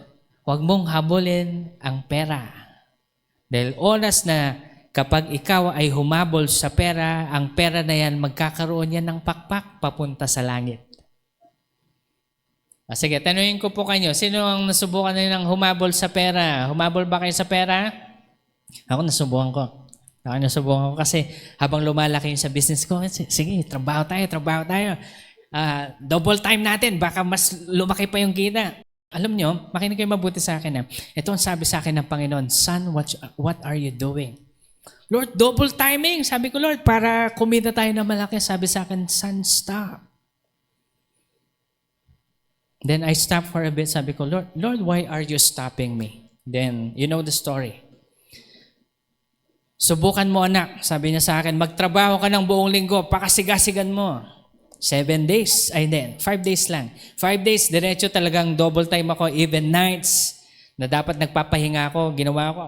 huwag mong habulin ang pera. Dahil oras na kapag ikaw ay humabol sa pera, ang pera na yan, magkakaroon yan ng pakpak papunta sa langit. Sige, tanungin ko po kayo, sino ang nasubukan na ng humabol sa pera? Humabol ba kayo sa pera? Ako nasubukan ko. Kasi habang lumalaki sa business ko, sige, trabaho tayo. Double time natin, baka mas lumaki pa yung kita. Alam nyo, makinig kayo mabuti sa akin. Ito ang sabi sa akin ng Panginoon, Son, what are you doing? Lord, double timing. Sabi ko, Lord, para kumita tayo na malaki. Sabi sa akin, Son, stop. Then I stopped for a bit. Sabi ko, Lord, why are you stopping me? Then, you know the story. Subukan mo, anak. Sabi niya sa akin, magtrabaho ka ng buong linggo. Pakasigasigan mo. 7 days, 5 days lang. 5 days, diretso talagang double time ako, even nights, na dapat nagpapahinga ako, ginawa ko.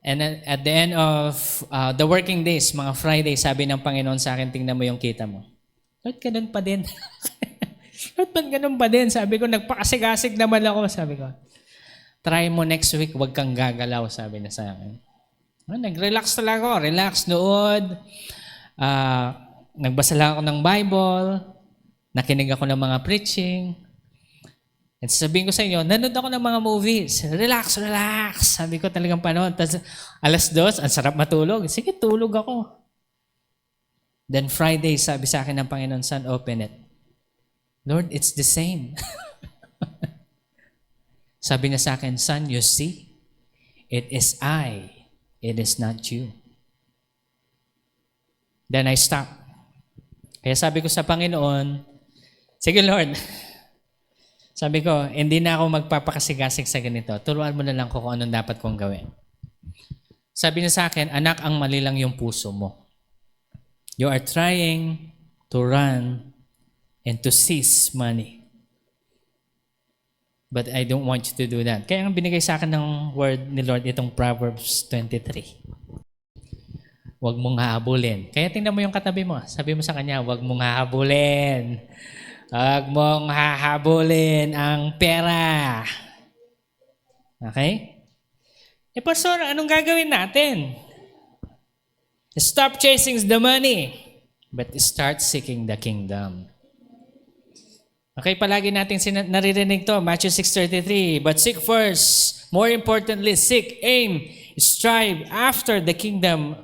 And at the end of the working days, mga Friday, sabi ng Panginoon sa akin, tingnan mo yung kita mo. Lord, ganun pa din. Lord, ganun pa din? Sabi ko, nagpakasigasig naman ako, sabi ko. Try mo next week, wag kang gagalaw, sabi niya sa akin. Nag-relax talaga ako, relax, nood. Nagbasa lang ako ng Bible, nakinig ako ng mga preaching. At sabihin ko sa inyo, nanood ako ng mga movies. Relax. Sabi ko talagang panahon. Tapos 2:00, ang sarap matulog. Sige, tulog ako. Then Friday, sabi sa akin ng Panginoon, Son, open it. Lord, it's the same. Sabi niya sa akin, Son, you see, it is I. It is not you. Then I stopped. Kaya sabi ko sa Panginoon, sige Lord, sabi ko, hindi na ako magpapakasigasig sa ganito. Turuan mo na lang ko kung anong dapat kong gawin. Sabi niya sa akin, anak, ang mali lang yung puso mo. You are trying to run and to seize money. But I don't want you to do that. Kaya ang binigay sa akin ng word ni Lord, itong Proverbs 23. Huwag mong hahabulin. Kaya tingnan mo yung katabi mo. Sabi mo sa kanya, huwag mong hahabulin. Huwag mong hahabulin ang pera. Okay? Pastor, anong gagawin natin? Stop chasing the money, but start seeking the kingdom. Okay, palagi natin naririnig to. Matthew 6:33. But seek first, more importantly, seek, aim, strive after the kingdom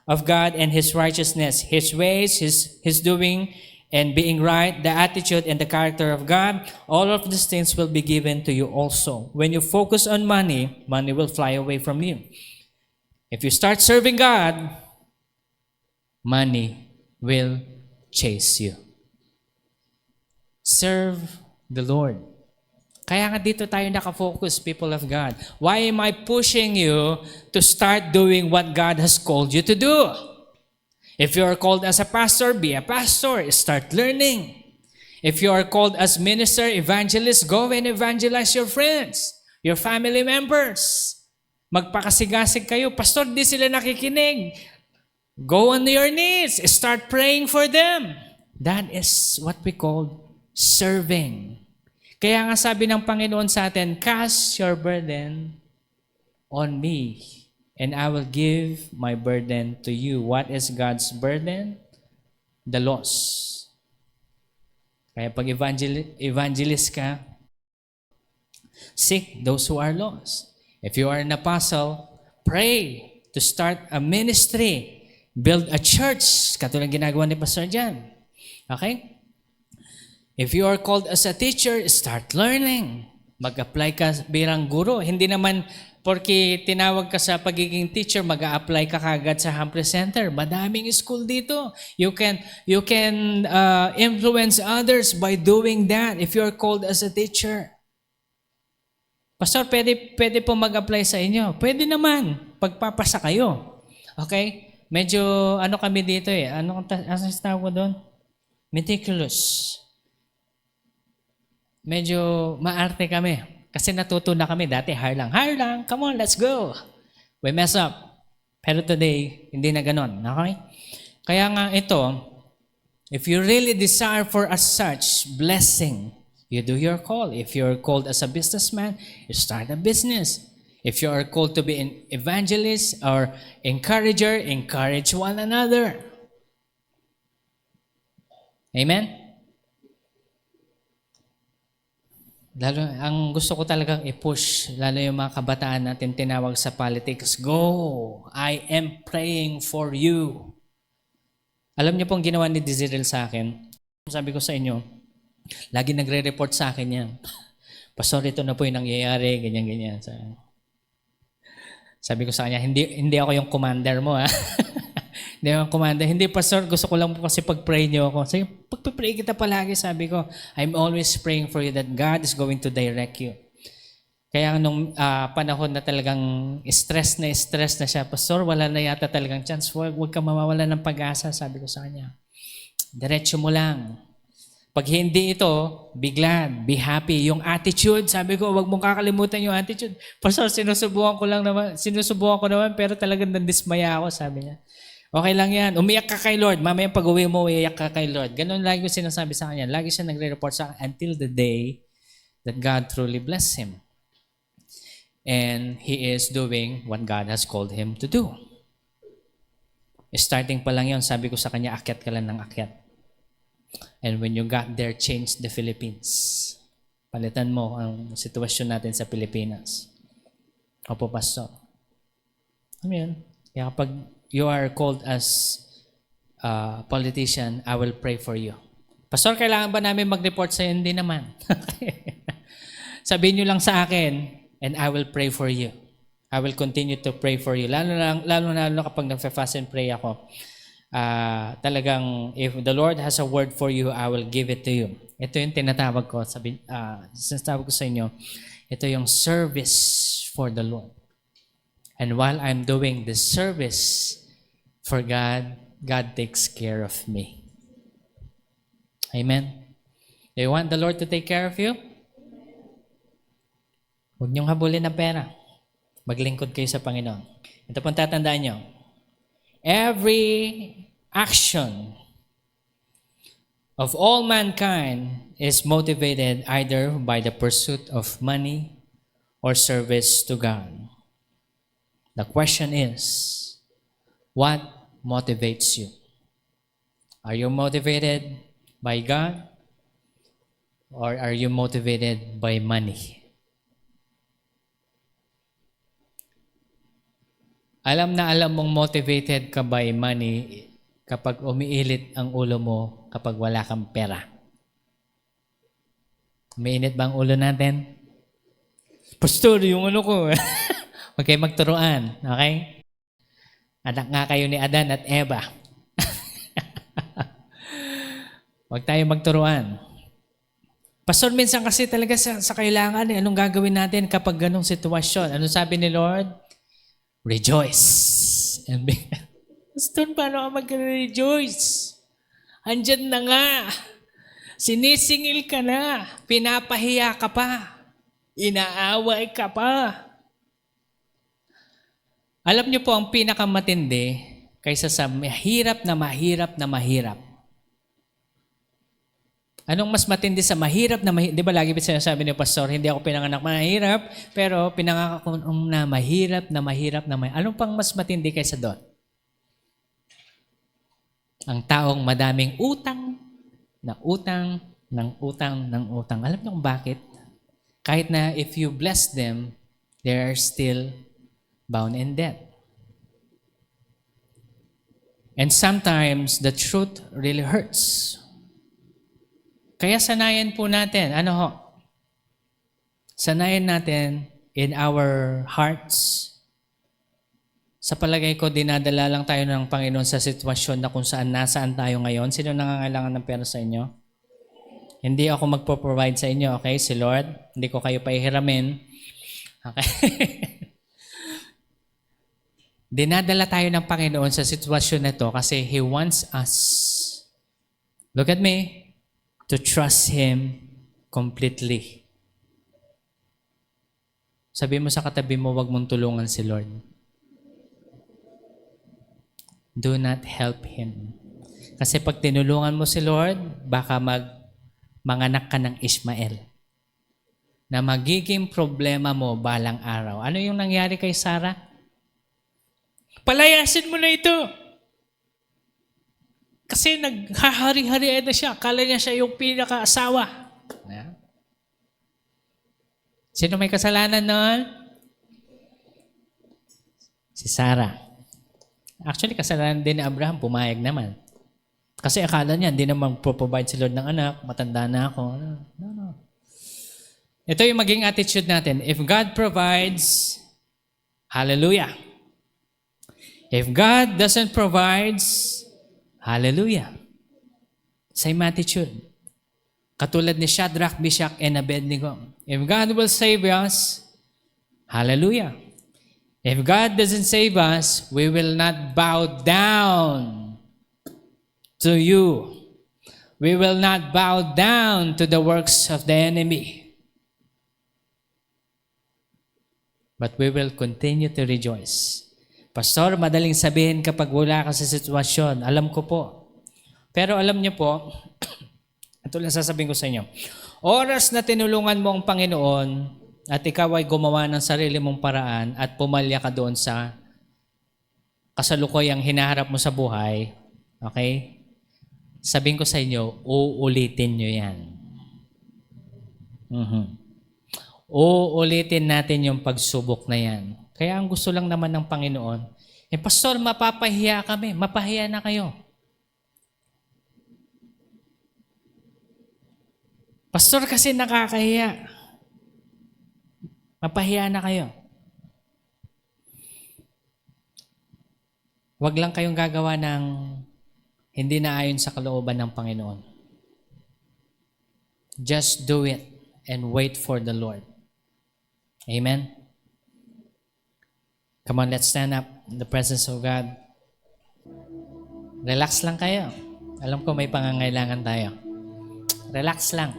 of God and His righteousness, His ways, His doing and being right, the attitude and the character of God. All of these things will be given to you also. When you focus on money, money will fly away from you. If you start serving God, money will chase you. Serve the Lord. Kaya nga dito tayo nakafocus, people of God. Why am I pushing you to start doing what God has called you to do? If you are called as a pastor, be a pastor. Start learning. If you are called as minister, evangelist, go and evangelize your friends, your family members. Magpakasigasig kayo. Pastor, di sila nakikinig. Go on your knees. Start praying for them. That is what we call serving. Kaya nga sabi ng Panginoon sa atin, cast your burden on me and I will give my burden to you. What is God's burden? The lost. Kaya pag evangelist ka, seek those who are lost. If you are an apostle, pray to start a ministry. Build a church, katulad ginagawa ni Pastor Jan. Okay? If you are called as a teacher, start learning. Mag-apply ka bilang guro. Hindi naman porque tinawag ka sa pagiging teacher, mag-a-apply ka kagad sa Humphrey Center. Madaming school dito. You can influence others by doing that if you are called as a teacher. Pastor, pwede po mag-apply sa inyo. Pwede naman. Pagpapasa kayo. Okay? Medyo kami dito eh. Ano tawag ko doon? Meticulous. Medyo maarte kami. Kasi natuto na kami. Dati, hire lang. Come on, let's go. We mess up. Pero today, hindi na ganon. Okay? Kaya nga ito, if you really desire for as such blessing, you do your call. If you're called as a businessman, you start a business. If you are called to be an evangelist or encourager, encourage one another. Amen? Lalo, ang gusto ko talagang i-push, lalo yung mga kabataan natin tinawag sa politics, go! I am praying for you. Alam niyo pong ginawa ni Dizirel sa akin? Sabi ko sa inyo, lagi nagre-report sa akin yan. Pastor, ito na po yung nangyayari, ganyan-ganyan. Sabi ko sa kanya, hindi ako yung commander mo, ha? Hindi ako yung commander. Hindi, Pastor, gusto ko lang po kasi pag-pray niyo ako. Sige, pag-pray kita palagi, sabi ko, I'm always praying for you that God is going to direct you. Kaya nung panahon na talagang stress na siya, Pastor, wala na yata talagang chance. Huwag ka mawawala ng pag-asa, sabi ko sa kanya. Diretso mo lang. Pag hindi ito, be glad, be happy. Yung attitude, sabi ko, wag mong kakalimutan yung attitude. Pastor, sinusubukan ko naman, pero talagang nandismaya ako, sabi niya. Okay lang yan. Umiyak ka kay Lord. Mamaya pag-uwi mo, umiyak ka kay Lord. Ganun lagi ko sinasabi sa kanya. Lagi siya nagre-report sa akin until the day that God truly bless him. And he is doing what God has called him to do. Starting pa lang yun, sabi ko sa kanya, akyat ka lang ng akyat. And when you got there, change the Philippines. Palitan mo ang sitwasyon natin sa Pilipinas. Opo, Pastor. Ano yun? Kaya kapag you are called as a politician, I will pray for you. Pastor, kailangan ba namin mag-report sa'yo? Hindi naman. Sabihin nyo lang sa akin, and I will pray for you. I will continue to pray for you. Lalo na kapag nag-fast and pray ako. Talagang if the Lord has a word for you, I will give it to you. Ito yung tinatawag ko, sinatawag ko sa inyo, ito yung service for the Lord. And while I'm doing this service for God, God takes care of me. Amen? Do you want the Lord to take care of you? Huwag niyong habulin ng pera. Maglingkod kayo sa Panginoon. Ito pong tatandaan niyo. Every action of all mankind is motivated either by the pursuit of money or service to God. The question is, what motivates you? Are you motivated by God or are you motivated by money? Alam na alam mong motivated ka by money kapag umiilit ang ulo mo kapag wala kang pera. Umiinit ba ang ulo natin? Pastor, yung ulo ko. Huwag kayo magturuan. Okay? Anak nga kayo ni Adan at Eva. Huwag tayo magturuan. Pastor, minsan kasi talaga sa kailangan, anong gagawin natin kapag ganong sitwasyon? Ano sabi ni Lord? Rejoice. And Pastor, paano ka mag-rejoice? Andyan na nga. Sinisingil ka na. Pinapahiya ka pa. Inaaway ka pa. Alam niyo po, ang pinakamatindi kaysa sa mahirap na mahirap na mahirap. Anong mas matindi sa mahirap na mahirap? Di ba lagi sinasabi ni Pastor, hindi ako pinanganak mahirap, pero pinangako na mahirap na mahirap na mahirap. Anong pang mas matindi kaysa doon? Ang taong madaming utang, na utang, ng utang, ng utang. Alam niyo kung bakit? Kahit na if you bless them, they are still bound in debt. And sometimes the truth really hurts. Kaya sanayan po natin, sanayan natin in our hearts. Sa palagay ko, dinadala lang tayo ng Panginoon sa sitwasyon na kung nasaan tayo ngayon. Sino nangangailangan ng pera sa inyo? Hindi ako magpo-provide sa inyo, okay? Si Lord, hindi ko kayo pahihiramin. Okay? Dinadala tayo ng Panginoon sa sitwasyon na to kasi He wants us, look at me, to trust Him completely. Sabi mo sa katabi mo, wag mong tulungan si Lord. Do not help Him. Kasi pag tinulungan mo si Lord, baka manganak ka ng Ishmael na magiging problema mo balang araw. Ano yung nangyari kay Sarah? Palayasin mo na ito. Kasi naghahari-harian na siya. Akala niya siya yung pinaka-asawa. Sino may kasalanan noon? Si Sarah. Actually, kasalanan din ni Abraham. Pumayag naman. Kasi akala niya, hindi naman provide si Lord ng anak. Matanda na ako. No. Ito yung maging attitude natin. If God provides, hallelujah. If God doesn't provide, hallelujah. Same attitude. Katulad ni Shadrach, Meshach, and Abednego. If God will save us, hallelujah. If God doesn't save us, we will not bow down to you. We will not bow down to the works of the enemy. But we will continue to rejoice. Pastor, madaling sabihin kapag wala ka sa sitwasyon. Alam ko po. Pero alam niyo po, ito lang sasabihin ko sa inyo. Oras na tinulungan mo ang Panginoon at ikaw ay gumawa ng sarili mong paraan at pumalya ka doon sa kasalukuyang hinaharap mo sa buhay, okay? Sabihin ko sa inyo, uulitin nyo yan. Uulitin natin yung pagsubok na yan. Kaya ang gusto lang naman ng Panginoon, Pastor, mapapahiya kami. Mapahiya na kayo. Pastor, kasi nakakahiya. Mapahiya na kayo. Huwag lang kayong gagawa ng hindi na ayon sa kalooban ng Panginoon. Just do it and wait for the Lord. Amen? Come on, let's stand up in the presence of God. Relax lang kayo. Alam ko may pangangailangan tayo. Relax lang.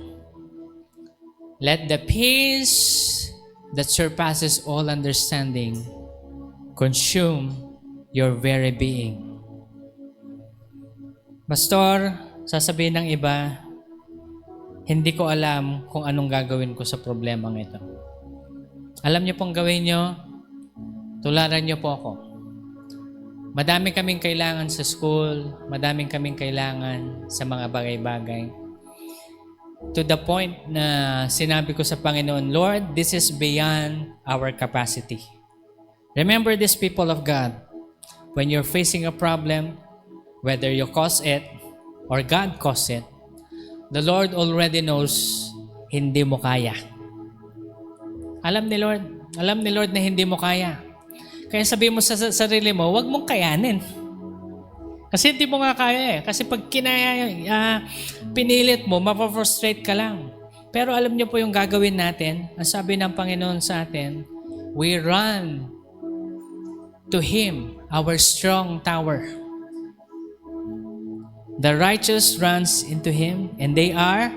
Let the peace that surpasses all understanding consume your very being. Pastor, sasabihin ng iba, hindi ko alam kung anong gagawin ko sa problemang ito. Alam niyo pong gawin niyo, tularan niyo po ako. Madami kaming kailangan sa school, madaming kaming kailangan sa mga bagay-bagay. To the point na sinabi ko sa Panginoon, Lord, this is beyond our capacity. Remember this, people of God, when you're facing a problem, whether you cause it or God caused it, the Lord already knows hindi mo kaya. Alam ni Lord na hindi mo kaya. Kaya sabi mo sa sarili mo, huwag mong kayanin. Kasi hindi mo nga kaya eh. Kasi pag pinilit mo, mapafrustrate ka lang. Pero alam niyo po yung gagawin natin, ang sabi ng Panginoon sa atin, we run to Him, our strong tower. The righteous runs into Him and they are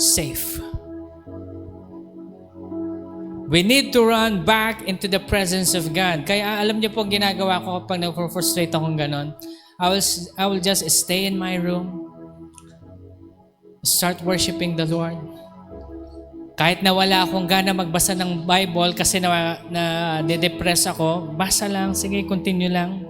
safe. We need to run back into the presence of God. Kaya alam niyo po ang ginagawa ko kapag nag-frustrate akong ganon. I will just stay in my room, start worshiping the Lord. Kahit na wala akong gana magbasa ng Bible kasi na-depress ako, basa lang, sige, continue lang.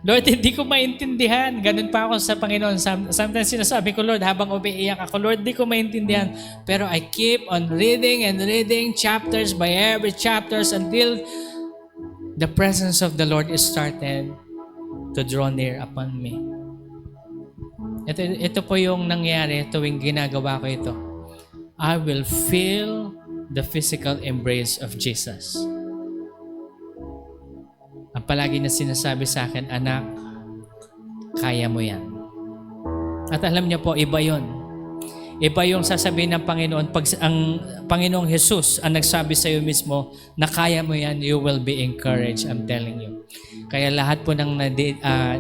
Lord, hindi ko maintindihan. Ganun pa ako sa Panginoon. Sometimes sinasabi ko, Lord, habang umiiyak ako, Lord, di ko maintindihan. Pero I keep on reading and reading chapters by every chapters until the presence of the Lord is started to draw near upon me. Ito po yung nangyari tuwing ginagawa ko ito. I will feel the physical embrace of Jesus. Ang palagi na sinasabi sa akin, anak, kaya mo yan. At alam niyo po, iba yon. Iba yung sasabihin ng Panginoon. Pag ang Panginoong Jesus ang nagsabi sa iyo mismo na kaya mo yan, you will be encouraged. I'm telling you. Kaya lahat po ng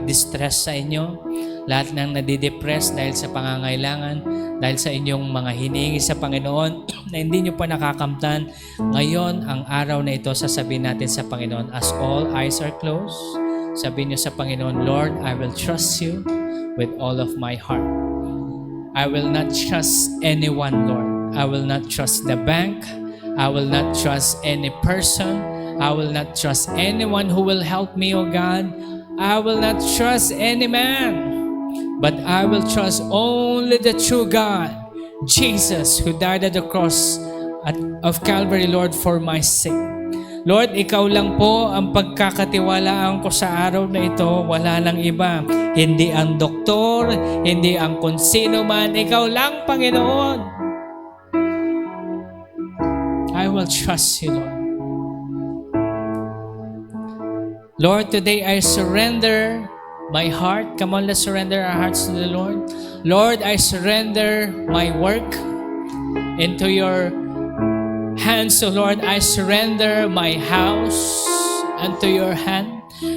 distress sa inyo, lahat ng nadidepress dahil sa pangangailangan, dahil sa inyong mga hinihingi sa Panginoon na hindi nyo pa nakakamtan, ngayon ang araw na ito sasabihin natin sa Panginoon, as all eyes are closed, sabihin nyo sa Panginoon, Lord, I will trust you with all of my heart. I will not trust anyone, Lord. I will not trust the bank. I will not trust any person. I will not trust anyone who will help me, O God. I will not trust any man. But I will trust only the true God, Jesus, who died at the cross of Calvary, Lord, for my sake. Lord, Ikaw lang po ang pagkakatiwalaan ko sa araw na ito. Wala nang iba. Hindi ang doktor, hindi ang kung sino man. Ikaw lang, Panginoon. I will trust you, Lord. Lord, today I surrender my heart. Come on, let's surrender our hearts to the Lord. Lord, I surrender my work into your hands. So Lord, I surrender my house unto your hand.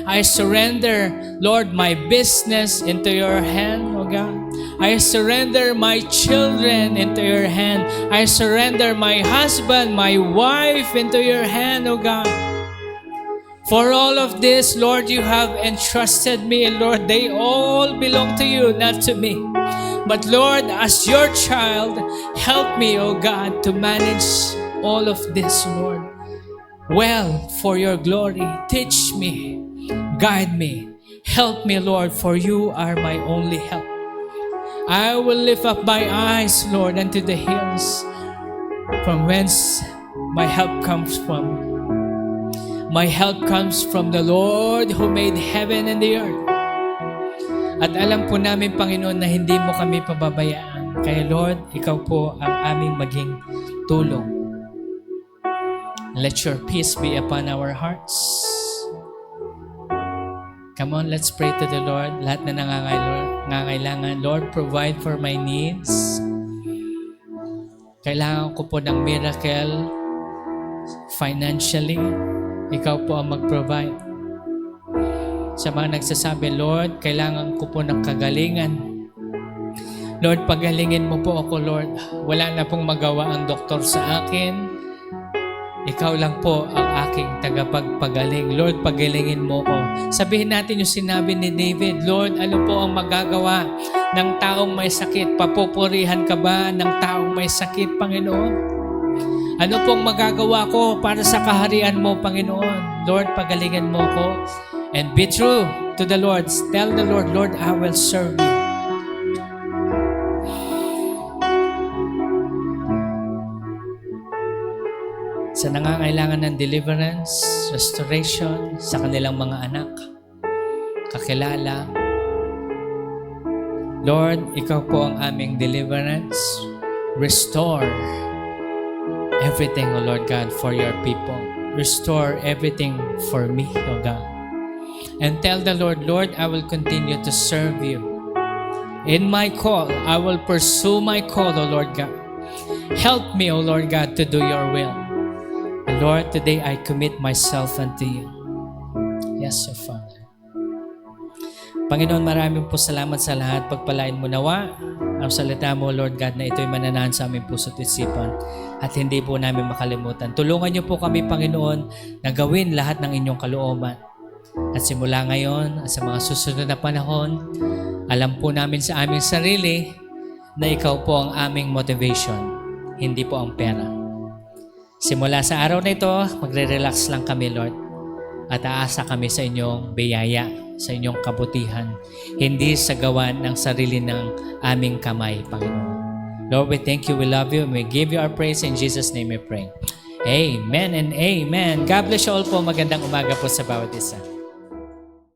I surrender, Lord, my business into your hand, O God. I surrender my children into your hand. I surrender my husband, my wife into your hand, O God. For all of this, Lord, you have entrusted me, and Lord, they all belong to you, not to me. But Lord, as your child, help me, O God, to manage all of this, Lord. Well, for your glory, teach me, guide me, help me, Lord, for you are my only help. I will lift up my eyes, Lord, unto the hills, from whence my help comes from. My help comes from the Lord who made heaven and the earth. At alam po namin, Panginoon, na hindi mo kami pababayaan. Kaya Lord, Ikaw po ang aming maging tulong. Let your peace be upon our hearts. Come on, let's pray to the Lord. Lahat na nangangailangan, Lord, provide for my needs. Kailangan ko po ng miracle financially. Ikaw po ang mag-provide. Sa mga nagsasabi, Lord, kailangan ko po ng kagalingan. Lord, pagalingin mo po ako, Lord. Wala na pong magawa ang doktor sa akin. Ikaw lang po ang aking tagapagpagaling. Lord, pagalingin mo ko. Sabihin natin yung sinabi ni David, Lord, ano po ang magagawa ng taong may sakit? Papupurihan ka ba ng taong may sakit, Panginoon? Ano pong magagawa ko para sa kaharian mo, Panginoon? Lord, pagalingan mo ko. And be true to the Lord. Tell the Lord, Lord, I will serve you. Sa nangangailangan ng deliverance, restoration sa kanilang mga anak, kakilala, Lord, Ikaw po ang aming deliverance. Restore everything, O Lord God, for your people. Restore everything for me, O God. And tell the Lord, Lord, I will continue to serve you. In my call, I will pursue my call, O Lord God. Help me, O Lord God, to do your will. And Lord, today I commit myself unto you. Yes, O Father. Panginoon, maraming po salamat sa lahat. Pagpalain mo nawa ang salita mo, Lord God, na ito'y mananahan sa aming puso't isipan at hindi po namin makalimutan. Tulungan niyo po kami, Panginoon, na gawin lahat ng inyong kalooban. At simula ngayon, at sa mga susunod na panahon, alam po namin sa aming sarili na ikaw po ang aming motivation, hindi po ang pera. Simula sa araw na ito, magre-relax lang kami, Lord. At aasa kami sa inyong biyaya, sa inyong kabutihan, hindi sa gawa ng sarili ng aming kamay, Panginoon. Lord, we thank you, we love you, and we give you our praise. In Jesus' name we pray. Amen and amen. God bless you all po. Magandang umaga po sa bawat isa.